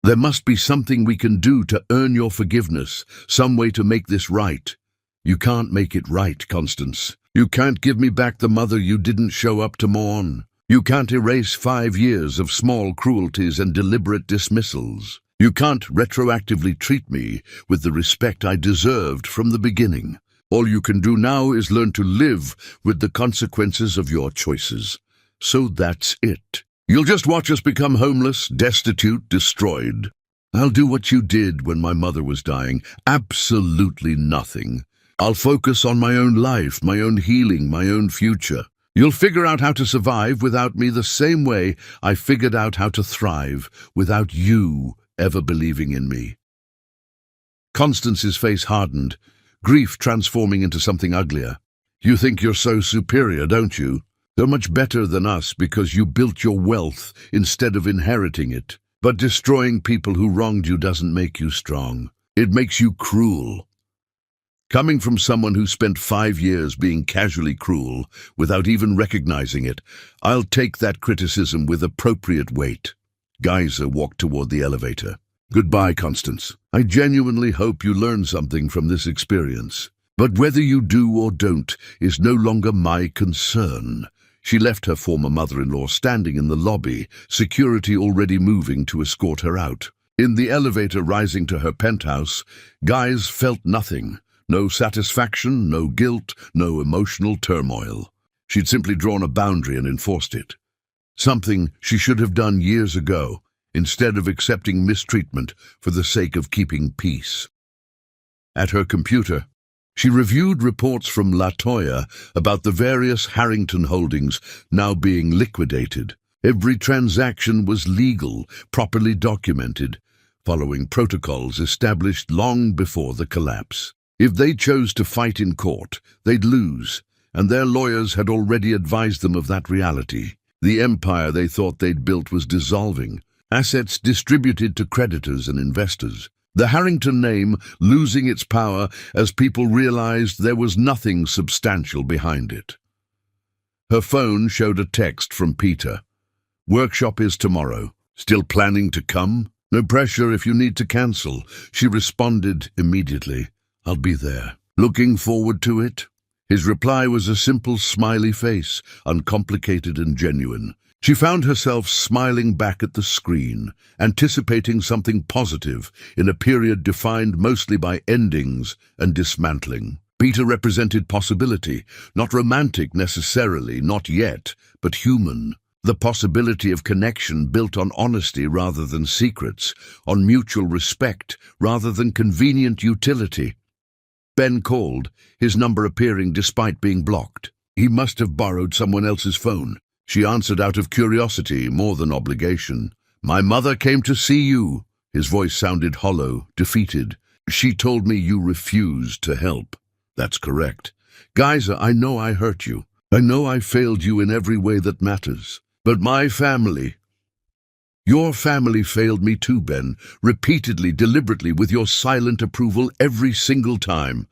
There must be something we can do to earn your forgiveness, some way to make this right. You can't make it right, Constance. You can't give me back the mother you didn't show up to mourn. You can't erase 5 years of small cruelties and deliberate dismissals. You can't retroactively treat me with the respect I deserved from the beginning. All you can do now is learn to live with the consequences of your choices. So that's it. You'll just watch us become homeless, destitute, destroyed. I'll do what you did when my mother was dying. Absolutely nothing. I'll focus on my own life, my own healing, my own future. You'll figure out how to survive without me the same way I figured out how to thrive without you ever believing in me. Constance's face hardened, grief transforming into something uglier. You think you're so superior, don't you? You're much better than us because you built your wealth instead of inheriting it. But destroying people who wronged you doesn't make you strong. It makes you cruel. Coming from someone who spent 5 years being casually cruel without even recognizing it, I'll take that criticism with appropriate weight. Geiser walked toward the elevator. Goodbye, Constance. I genuinely hope you learn something from this experience. But whether you do or don't is no longer my concern. She left her former mother-in-law standing in the lobby, security already moving to escort her out. In the elevator rising to her penthouse, Guys felt nothing. No satisfaction, no guilt, no emotional turmoil. She'd simply drawn a boundary and enforced it. Something she should have done years ago, instead of accepting mistreatment for the sake of keeping peace. At her computer, she reviewed reports from Latoya about the various Harrington holdings now being liquidated. Every transaction was legal, properly documented, following protocols established long before the collapse. If they chose to fight in court, they'd lose, and their lawyers had already advised them of that reality. The empire they thought they'd built was dissolving, assets distributed to creditors and investors. The Harrington name losing its power as people realized there was nothing substantial behind it. Her phone showed a text from Peter. "Workshop is tomorrow. Still planning to come? No pressure if you need to cancel." She responded immediately. "I'll be there." "Looking forward to it?" His reply was a simple smiley face, uncomplicated and genuine. She found herself smiling back at the screen, anticipating something positive in a period defined mostly by endings and dismantling. Peter represented possibility, not romantic necessarily, not yet, but human. The possibility of connection built on honesty rather than secrets, on mutual respect rather than convenient utility. Ben called, his number appearing despite being blocked. He must have borrowed someone else's phone. She answered out of curiosity more than obligation. "My mother came to see you." His voice sounded hollow, defeated. "She told me you refused to help." "That's correct. Geyser, I know I hurt you. I know I failed you in every way that matters. But my family—" "Your family failed me too, Ben, repeatedly, deliberately, with your silent approval every single time.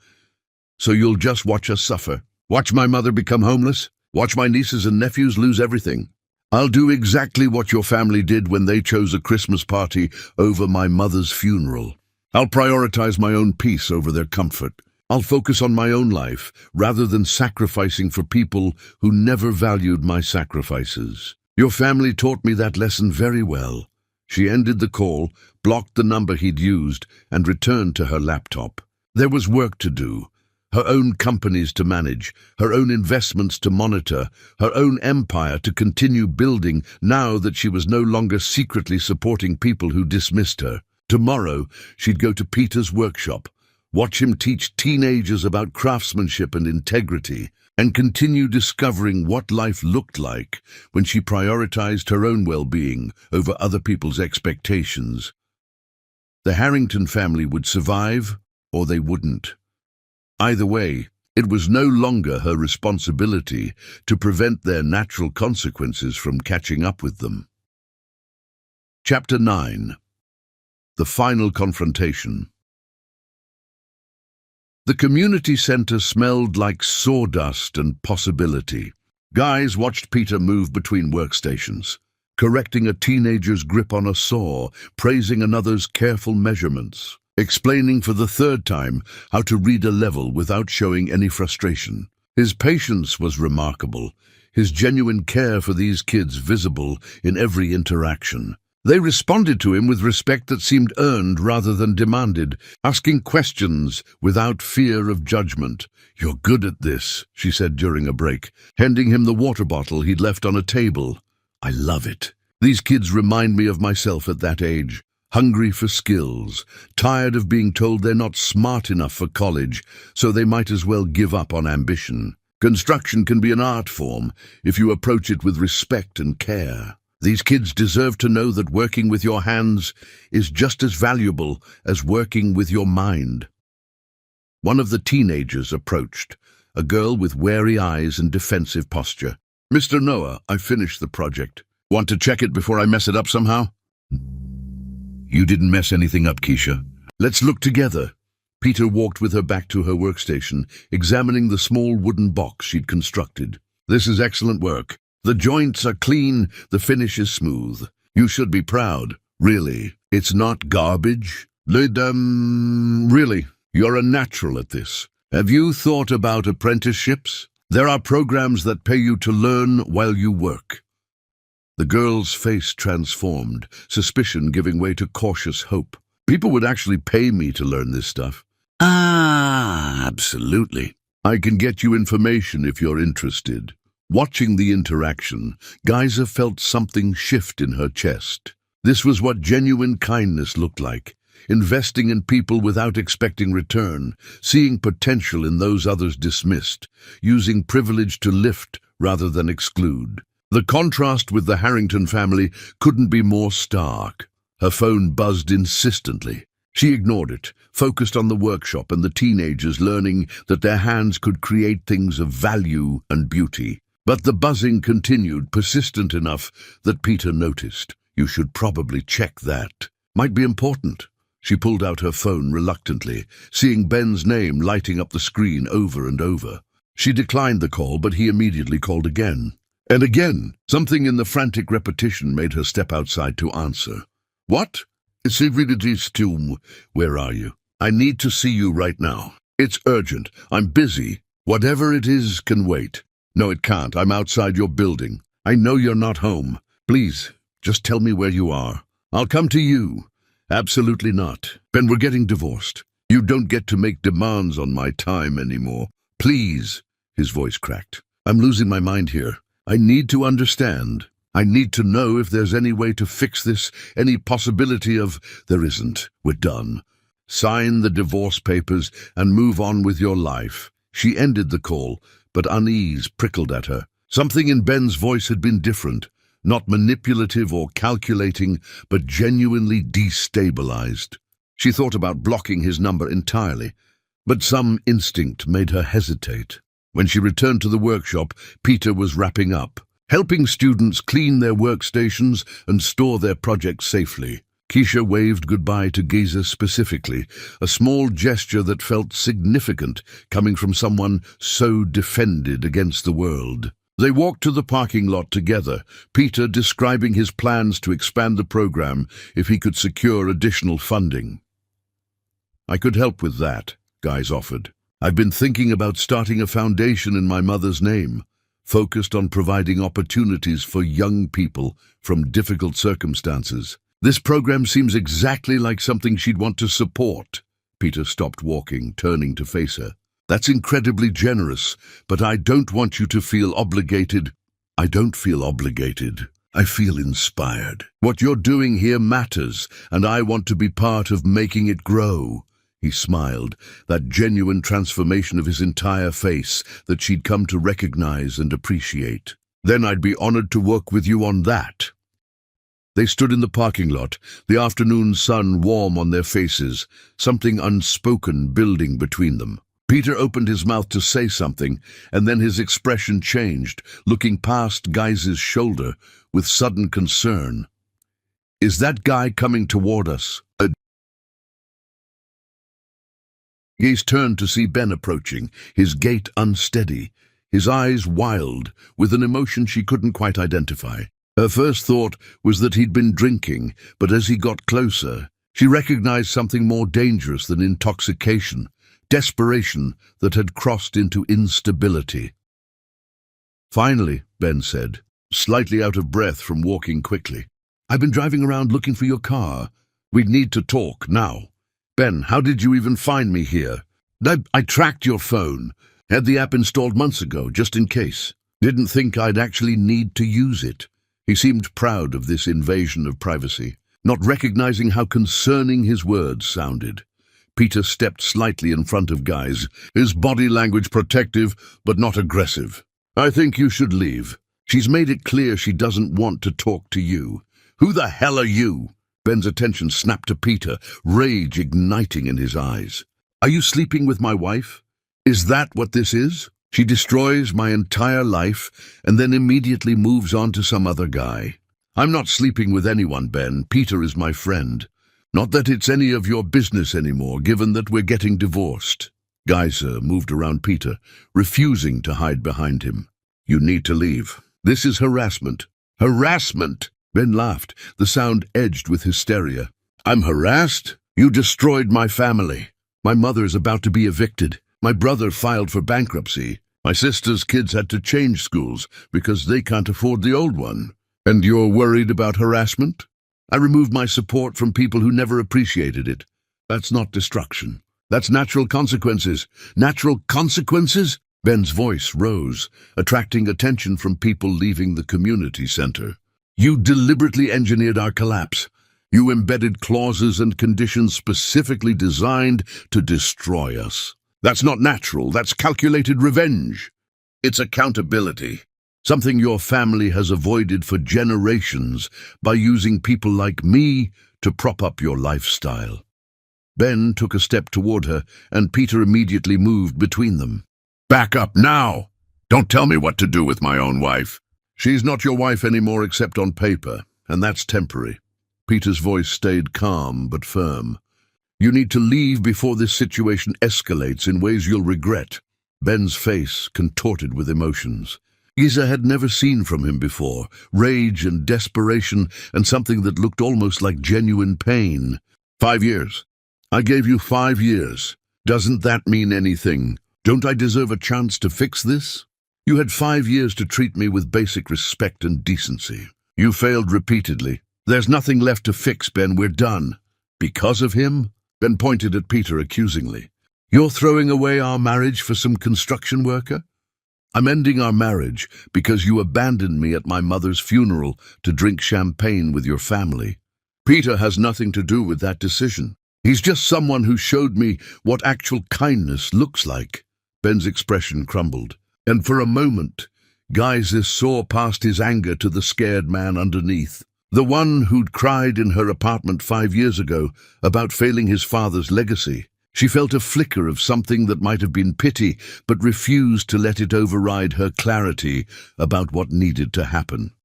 So you'll just watch us suffer? Watch my mother become homeless? Watch my nieces and nephews lose everything? I'll do exactly what your family did when they chose a Christmas party over my mother's funeral. I'll prioritize my own peace over their comfort. I'll focus on my own life, rather than sacrificing for people who never valued my sacrifices. Your family taught me that lesson very well." She ended the call, blocked the number he'd used, and returned to her laptop. There was work to do. Her own companies to manage, her own investments to monitor, her own empire to continue building now that she was no longer secretly supporting people who dismissed her. Tomorrow, she'd go to Peter's workshop, watch him teach teenagers about craftsmanship and integrity, and continue discovering what life looked like when she prioritized her own well-being over other people's expectations. The Harrington family would survive, or they wouldn't. Either way, it was no longer her responsibility to prevent their natural consequences from catching up with them. Chapter 9. The Final Confrontation. The community center smelled like sawdust and possibility. Guys watched Peter move between workstations, correcting a teenager's grip on a saw, praising another's careful measurements, explaining for the third time how to read a level without showing any frustration. His patience was remarkable, his genuine care for these kids visible in every interaction. They responded to him with respect that seemed earned rather than demanded, asking questions without fear of judgment. "You're good at this," she said during a break, handing him the water bottle he'd left on a table. "I love it. These kids remind me of myself at that age, hungry for skills, tired of being told they're not smart enough for college, so they might as well give up on ambition. Construction can be an art form if you approach it with respect and care. These kids deserve to know that working with your hands is just as valuable as working with your mind." One of the teenagers approached, a girl with wary eyes and defensive posture. "Mr. Noah, I finished the project. Want to check it before I mess it up somehow?" "You didn't mess anything up, Keisha. Let's look together." Peter walked with her back to her workstation, examining the small wooden box she'd constructed. "This is excellent work. The joints are clean, the finish is smooth. You should be proud. Really, it's not garbage. Really, you're a natural at this. Have you thought about apprenticeships? There are programs that pay you to learn while you work." The girl's face transformed, suspicion giving way to cautious hope. "People would actually pay me to learn this stuff." "Ah, absolutely. I can get you information if you're interested." Watching the interaction, Geyser felt something shift in her chest. This was what genuine kindness looked like. Investing in people without expecting return, seeing potential in those others dismissed, using privilege to lift rather than exclude. The contrast with the Harrington family couldn't be more stark. Her phone buzzed insistently. She ignored it, focused on the workshop and the teenagers learning that their hands could create things of value and beauty. But the buzzing continued, persistent enough that Peter noticed. You should probably check that. Might be important. She pulled out her phone reluctantly, seeing Ben's name lighting up the screen over and over. She declined the call, but he immediately called again. And again, something in the frantic repetition made her step outside to answer. What? Where are you? I need to see you right now. It's urgent. I'm busy. Whatever it is can wait. No, it can't. I'm outside your building. I know you're not home. Please, just tell me where you are. I'll come to you. Absolutely not. Ben, we're getting divorced. You don't get to make demands on my time anymore. Please. His voice cracked. I'm losing my mind here. I need to understand. I need to know if there's any way to fix this, any possibility of, there isn't. We're done. Sign the divorce papers and move on with your life. She ended the call, but unease prickled at her. Something in Ben's voice had been different, not manipulative or calculating, but genuinely destabilized. She thought about blocking his number entirely, but some instinct made her hesitate. When she returned to the workshop, Peter was wrapping up, helping students clean their workstations and store their projects safely. Keisha waved goodbye to Geyser specifically, a small gesture that felt significant coming from someone so defended against the world. They walked to the parking lot together, Peter describing his plans to expand the program if he could secure additional funding. I could help with that, Geyser offered. I've been thinking about starting a foundation in my mother's name, focused on providing opportunities for young people from difficult circumstances. This program seems exactly like something she'd want to support. Peter stopped walking, turning to face her. That's incredibly generous, but I don't want you to feel obligated. I don't feel obligated. I feel inspired. What you're doing here matters, and I want to be part of making it grow. He smiled, that genuine transformation of his entire face that she'd come to recognize and appreciate. Then I'd be honored to work with you on that. They stood in the parking lot, the afternoon sun warm on their faces, something unspoken building between them. Peter opened his mouth to say something, and then his expression changed, looking past Geyser's shoulder with sudden concern. Is that guy coming toward us? Geyser turned to see Ben approaching, his gait unsteady, his eyes wild, with an emotion she couldn't quite identify. Her first thought was that he'd been drinking, but as he got closer, she recognized something more dangerous than intoxication, desperation that had crossed into instability. Finally, Ben said, slightly out of breath from walking quickly. I've been driving around looking for your car. We need to talk now. Ben, how did you even find me here? I tracked your phone. Had the app installed months ago, just in case. Didn't think I'd actually need to use it. He seemed proud of this invasion of privacy, not recognizing how concerning his words sounded. Peter stepped slightly in front of Geyser, his body language protective but not aggressive. I think you should leave. She's made it clear she doesn't want to talk to you. Who the hell are you? Ben's attention snapped to Peter, rage igniting in his eyes. Are you sleeping with my wife? Is that what this is? She destroys my entire life and then immediately moves on to some other guy. I'm not sleeping with anyone, Ben. Peter is my friend. Not that it's any of your business anymore, given that we're getting divorced. Geyser moved around Peter, refusing to hide behind him. You need to leave. This is harassment. Harassment! Ben laughed, the sound edged with hysteria. I'm harassed? You destroyed my family. My mother is about to be evicted. My brother filed for bankruptcy. My sister's kids had to change schools because they can't afford the old one. And you're worried about harassment? I removed my support from people who never appreciated it. That's not destruction. That's natural consequences. Natural consequences? Ben's voice rose, attracting attention from people leaving the community center. You deliberately engineered our collapse. You embedded clauses and conditions specifically designed to destroy us. That's not natural. That's calculated revenge. It's accountability. Something your family has avoided for generations by using people like me to prop up your lifestyle. Ben took a step toward her, and Peter immediately moved between them. Back up now! Don't tell me what to do with my own wife. She's not your wife anymore except on paper, and that's temporary. Peter's voice stayed calm but firm. You need to leave before this situation escalates in ways you'll regret. Ben's face contorted with emotions. Giza had never seen from him before, rage and desperation and something that looked almost like genuine pain. 5 years. I gave you 5 years. Doesn't that mean anything? Don't I deserve a chance to fix this? You had 5 years to treat me with basic respect and decency. You failed repeatedly. There's nothing left to fix, Ben. We're done. Because of him? Ben pointed at Peter accusingly. You're throwing away our marriage for some construction worker? I'm ending our marriage because you abandoned me at my mother's funeral to drink champagne with your family. Peter has nothing to do with that decision. He's just someone who showed me what actual kindness looks like. Ben's expression crumbled, and for a moment, Giza saw past his anger to the scared man underneath. The one who'd cried in her apartment 5 years ago about failing his father's legacy. She felt a flicker of something that might have been pity, but refused to let it override her clarity about what needed to happen.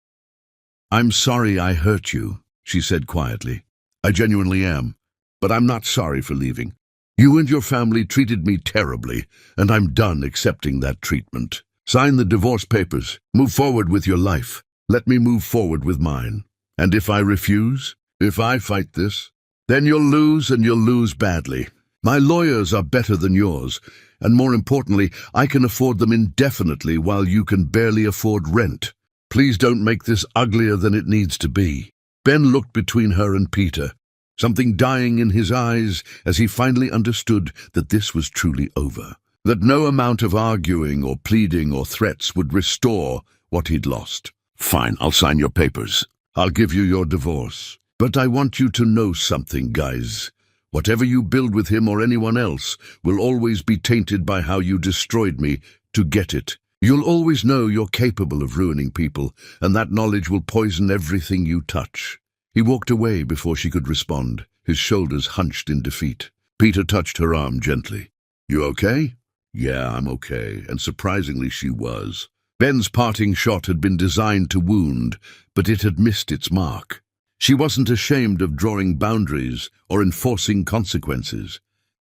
I'm sorry I hurt you, she said quietly. I genuinely am, but I'm not sorry for leaving. You and your family treated me terribly, and I'm done accepting that treatment. Sign the divorce papers. Move forward with your life. Let me move forward with mine. And if I refuse, if I fight this, then you'll lose, and you'll lose badly. My lawyers are better than yours, and more importantly, I can afford them indefinitely while you can barely afford rent. Please don't make this uglier than it needs to be. Ben looked between her and Peter, something dying in his eyes as he finally understood that this was truly over, that no amount of arguing or pleading or threats would restore what he'd lost. Fine, I'll sign your papers. I'll give you your divorce. But I want you to know something, guys. Whatever you build with him or anyone else will always be tainted by how you destroyed me to get it. You'll always know you're capable of ruining people, and that knowledge will poison everything you touch. He walked away before she could respond, his shoulders hunched in defeat. Peter touched her arm gently. You okay? Yeah, I'm okay, and surprisingly she was. Ben's parting shot had been designed to wound, but it had missed its mark. She wasn't ashamed of drawing boundaries or enforcing consequences.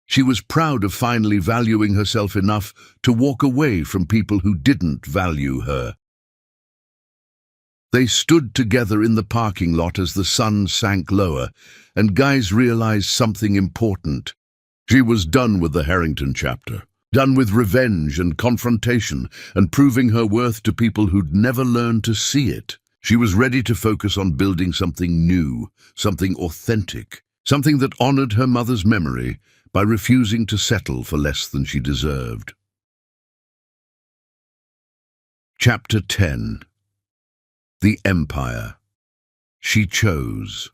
She was proud of finally valuing herself enough to walk away from people who didn't value her. They stood together in the parking lot as the sun sank lower, and Guys realized something important. She was done with the Harrington chapter, done with revenge and confrontation and proving her worth to people who'd never learned to see it. She was ready to focus on building something new, something authentic, something that honored her mother's memory by refusing to settle for less than she deserved. Chapter 10. The Empire. She chose.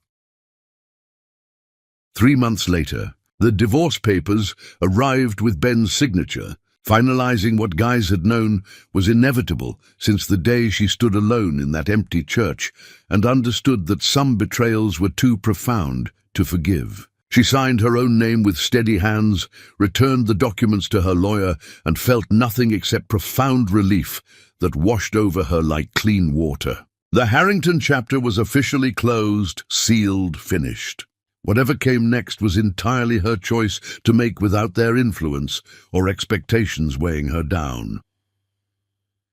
3 months later, the divorce papers arrived with Ben's signature, finalizing what Guys had known was inevitable since the day she stood alone in that empty church and understood that some betrayals were too profound to forgive. She signed her own name with steady hands, returned the documents to her lawyer, and felt nothing except profound relief that washed over her like clean water. The Harrington chapter was officially closed, sealed, finished. Whatever came next was entirely her choice to make without their influence or expectations weighing her down.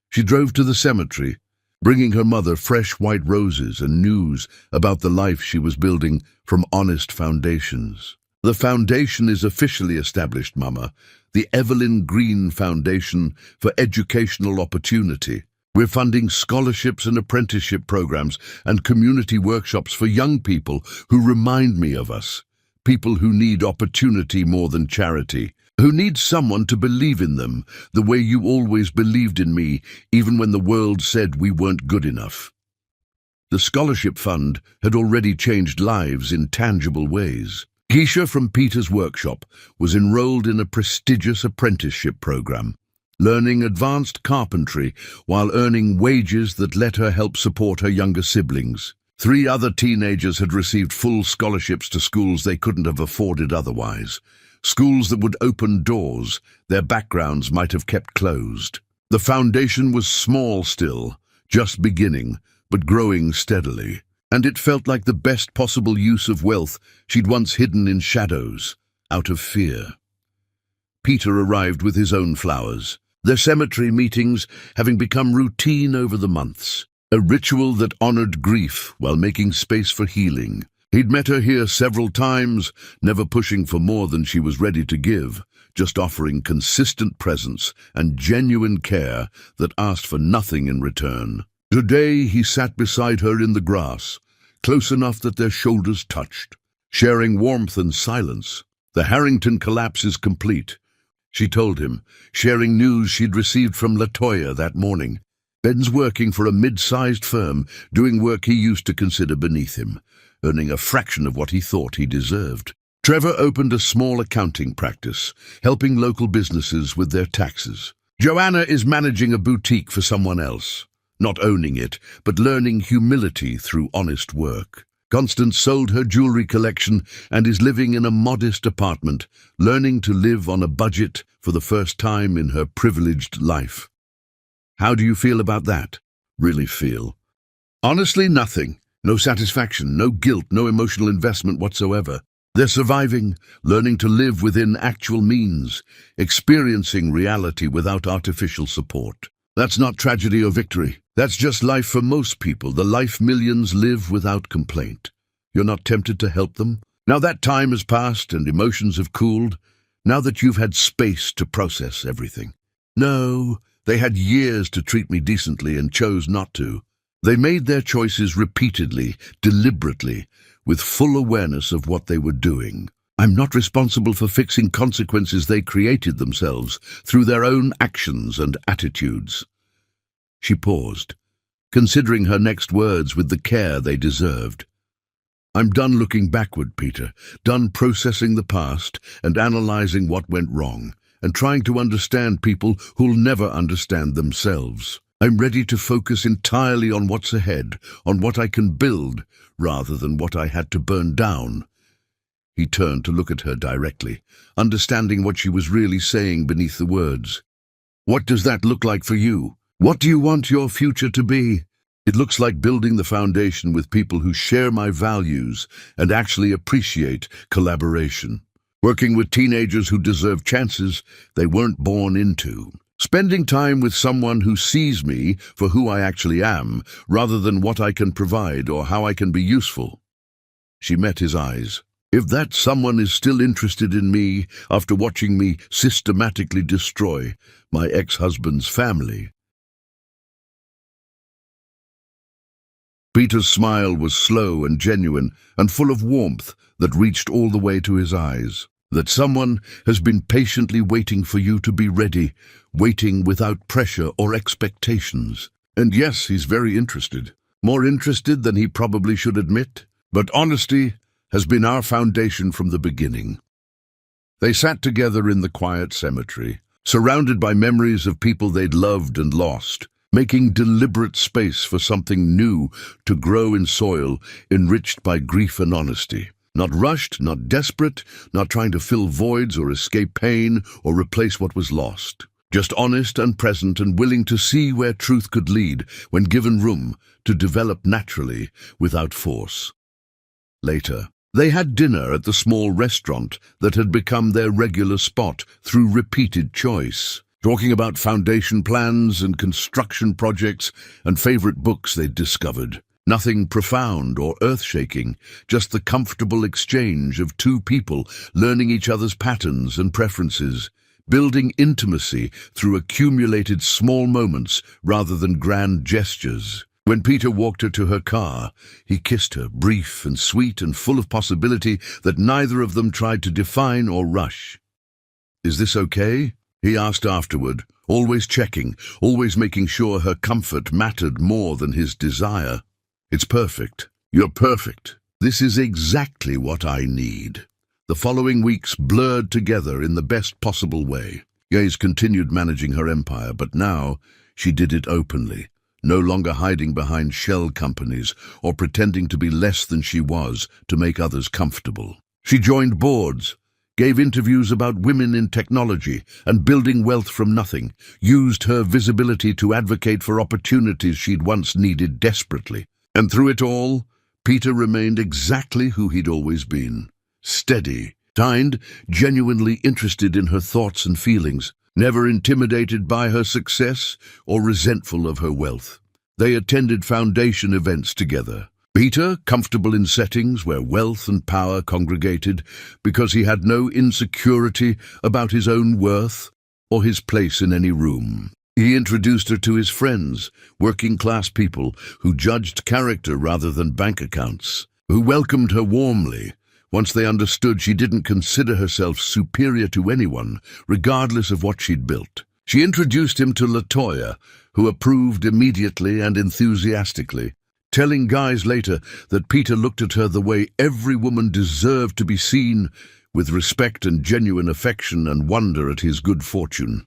She drove to the cemetery, bringing her mother fresh white roses and news about the life she was building from honest foundations. The foundation is officially established, Mama, the Evelyn Green Foundation for Educational Opportunity. We're funding scholarships and apprenticeship programs and community workshops for young people who remind me of us, people who need opportunity more than charity. who need someone to believe in them the way you always believed in me, even when the world said we weren't good enough. The scholarship fund had already changed lives in tangible ways. Keisha from Peter's workshop was enrolled in a prestigious apprenticeship program, learning advanced carpentry while earning wages that let her help support her younger siblings. 3 other teenagers had received full scholarships to schools they couldn't have afforded otherwise, schools that would open doors their backgrounds might have kept closed. The foundation was small still, just beginning, but growing steadily, and it felt like the best possible use of wealth she'd once hidden in shadows, out of fear. Peter arrived with his own flowers, their cemetery meetings having become routine over the months, a ritual that honored grief while making space for healing. He'd met her here several times, never pushing for more than she was ready to give, just offering consistent presence and genuine care that asked for nothing in return. Today he sat beside her in the grass, close enough that their shoulders touched, sharing warmth and silence. The Harrington collapse is complete, she told him, sharing news she'd received from Latoya that morning. Ben's working for a mid-sized firm, doing work he used to consider beneath him, earning a fraction of what he thought he deserved. Trevor opened a small accounting practice, helping local businesses with their taxes. Joanna is managing a boutique for someone else, not owning it, but learning humility through honest work. Constance sold her jewelry collection and is living in a modest apartment, learning to live on a budget for the first time in her privileged life. How do you feel about that? Really feel? Honestly, nothing. No satisfaction, no guilt, no emotional investment whatsoever. They're surviving, learning to live within actual means, experiencing reality without artificial support. That's not tragedy or victory. That's just life for most people, the life millions live without complaint. You're not tempted to help them? Now that time has passed and emotions have cooled, now that you've had space to process everything. No, they had years to treat me decently and chose not to. They made their choices repeatedly, deliberately, with full awareness of what they were doing. I'm not responsible for fixing consequences they created themselves through their own actions and attitudes. She paused, considering her next words with the care they deserved. I'm done looking backward, Peter, done processing the past and analyzing what went wrong, and trying to understand people who'll never understand themselves. I'm ready to focus entirely on what's ahead, on what I can build, rather than what I had to burn down. He turned to look at her directly, understanding what she was really saying beneath the words. What does that look like for you? What do you want your future to be? It looks like building the foundation with people who share my values and actually appreciate collaboration. Working with teenagers who deserve chances they weren't born into. Spending time with someone who sees me for who I actually am, rather than what I can provide or how I can be useful. She met his eyes. If that someone is still interested in me after watching me systematically destroy my ex-husband's family. Peter's smile was slow and genuine and full of warmth that reached all the way to his eyes. That someone has been patiently waiting for you to be ready, waiting without pressure or expectations. And yes, he's very interested. More interested than he probably should admit. But honesty has been our foundation from the beginning. They sat together in the quiet cemetery, surrounded by memories of people they'd loved and lost, making deliberate space for something new to grow in soil enriched by grief and honesty. Not rushed, not desperate, not trying to fill voids or escape pain or replace what was lost. Just honest and present and willing to see where truth could lead when given room to develop naturally without force. Later, they had dinner at the small restaurant that had become their regular spot through repeated choice, talking about foundation plans and construction projects and favorite books they'd discovered. Nothing profound or earth-shaking, just the comfortable exchange of two people learning each other's patterns and preferences, building intimacy through accumulated small moments rather than grand gestures. When Peter walked her to her car, he kissed her, brief and sweet and full of possibility that neither of them tried to define or rush. "Is this okay?" he asked afterward, always checking, always making sure her comfort mattered more than his desire. "It's perfect. You're perfect. This is exactly what I need." The following weeks blurred together in the best possible way. Gaze continued managing her empire, but now she did it openly, no longer hiding behind shell companies or pretending to be less than she was to make others comfortable. She joined boards, gave interviews about women in technology and building wealth from nothing, used her visibility to advocate for opportunities she'd once needed desperately. And through it all, Peter remained exactly who he'd always been. Steady, kind, genuinely interested in her thoughts and feelings, never intimidated by her success or resentful of her wealth. They attended foundation events together. Peter, comfortable in settings where wealth and power congregated because he had no insecurity about his own worth or his place in any room. He introduced her to his friends, working-class people who judged character rather than bank accounts, who welcomed her warmly once they understood she didn't consider herself superior to anyone, regardless of what she'd built. She introduced him to LaToya, who approved immediately and enthusiastically, telling guys later that Peter looked at her the way every woman deserved to be seen, with respect and genuine affection and wonder at his good fortune.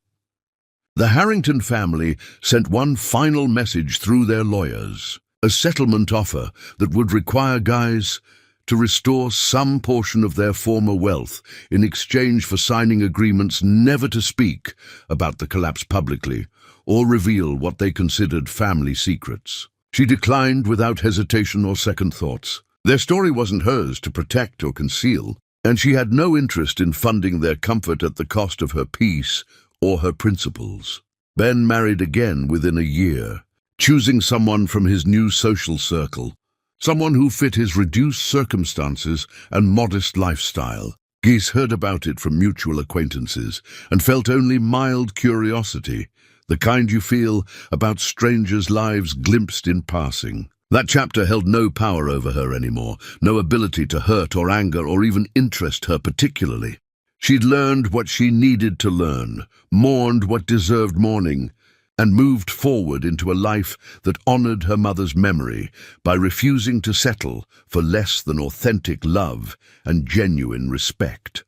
The Harrington family sent one final message through their lawyers, a settlement offer that would require guys to restore some portion of their former wealth in exchange for signing agreements never to speak about the collapse publicly or reveal what they considered family secrets. She declined without hesitation or second thoughts. Their story wasn't hers to protect or conceal, and she had no interest in funding their comfort at the cost of her peace or her principles. Ben married again within a year, choosing someone from his new social circle, someone who fit his reduced circumstances and modest lifestyle. Geese heard about it from mutual acquaintances and felt only mild curiosity, the kind you feel about strangers' lives glimpsed in passing. That chapter held no power over her anymore, no ability to hurt or anger or even interest her particularly. She'd learned what she needed to learn, mourned what deserved mourning, and moved forward into a life that honored her mother's memory by refusing to settle for less than authentic love and genuine respect.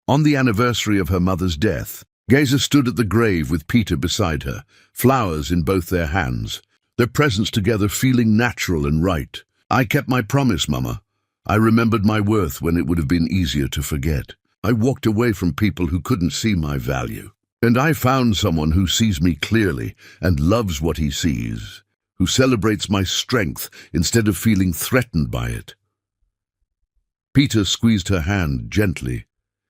On the anniversary of her mother's death, Geza stood at the grave with Peter beside her, flowers in both their hands, their presence together feeling natural and right. "I kept my promise, Mama. I remembered my worth when it would have been easier to forget. I walked away from people who couldn't see my value. And I found someone who sees me clearly and loves what he sees, who celebrates my strength instead of feeling threatened by it." Peter squeezed her hand gently,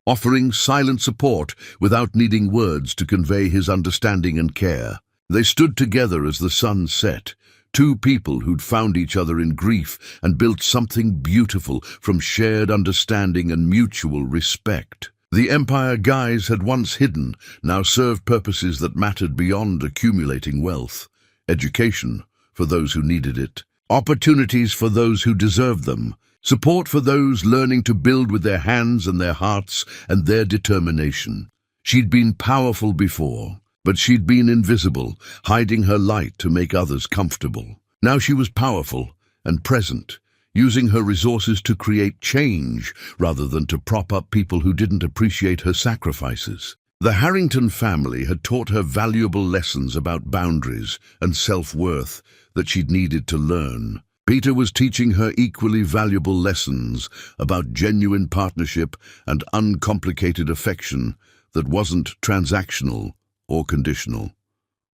offering silent support without needing words to convey his understanding and care. They stood together as the sun set, two people who'd found each other in grief and built something beautiful from shared understanding and mutual respect. The empire guys had once hidden now served purposes that mattered beyond accumulating wealth. Education for those who needed it, opportunities for those who deserved them, support for those learning to build with their hands and their hearts and their determination. She'd been powerful before, but she'd been invisible, hiding her light to make others comfortable. Now she was powerful and present, using her resources to create change rather than to prop up people who didn't appreciate her sacrifices. The Harrington family had taught her valuable lessons about boundaries and self-worth that she'd needed to learn. Peter was teaching her equally valuable lessons about genuine partnership and uncomplicated affection that wasn't transactional or conditional.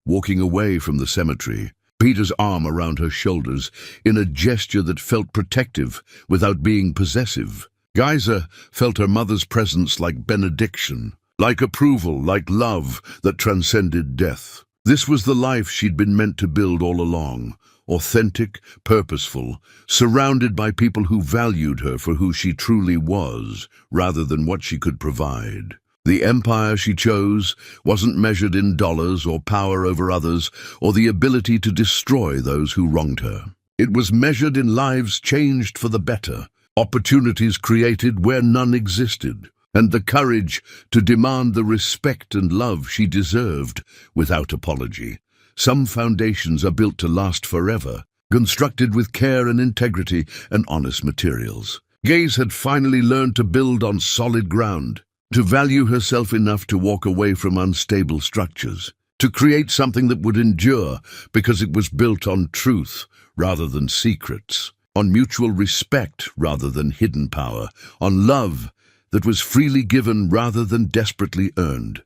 Walking away from the cemetery, Peter's arm around her shoulders in a gesture that felt protective without being possessive. Geza felt her mother's presence like benediction, like approval, like love that transcended death. This was the life she'd been meant to build all along, authentic, purposeful, surrounded by people who valued her for who she truly was, rather than what she could provide. The empire she chose wasn't measured in dollars or power over others or the ability to destroy those who wronged her. It was measured in lives changed for the better, opportunities created where none existed, and the courage to demand the respect and love she deserved without apology. Some foundations are built to last forever, constructed with care and integrity and honest materials. Gaze had finally learned to build on solid ground, to value herself enough to walk away from unstable structures, to create something that would endure because it was built on truth rather than secrets, on mutual respect rather than hidden power, on love that was freely given rather than desperately earned.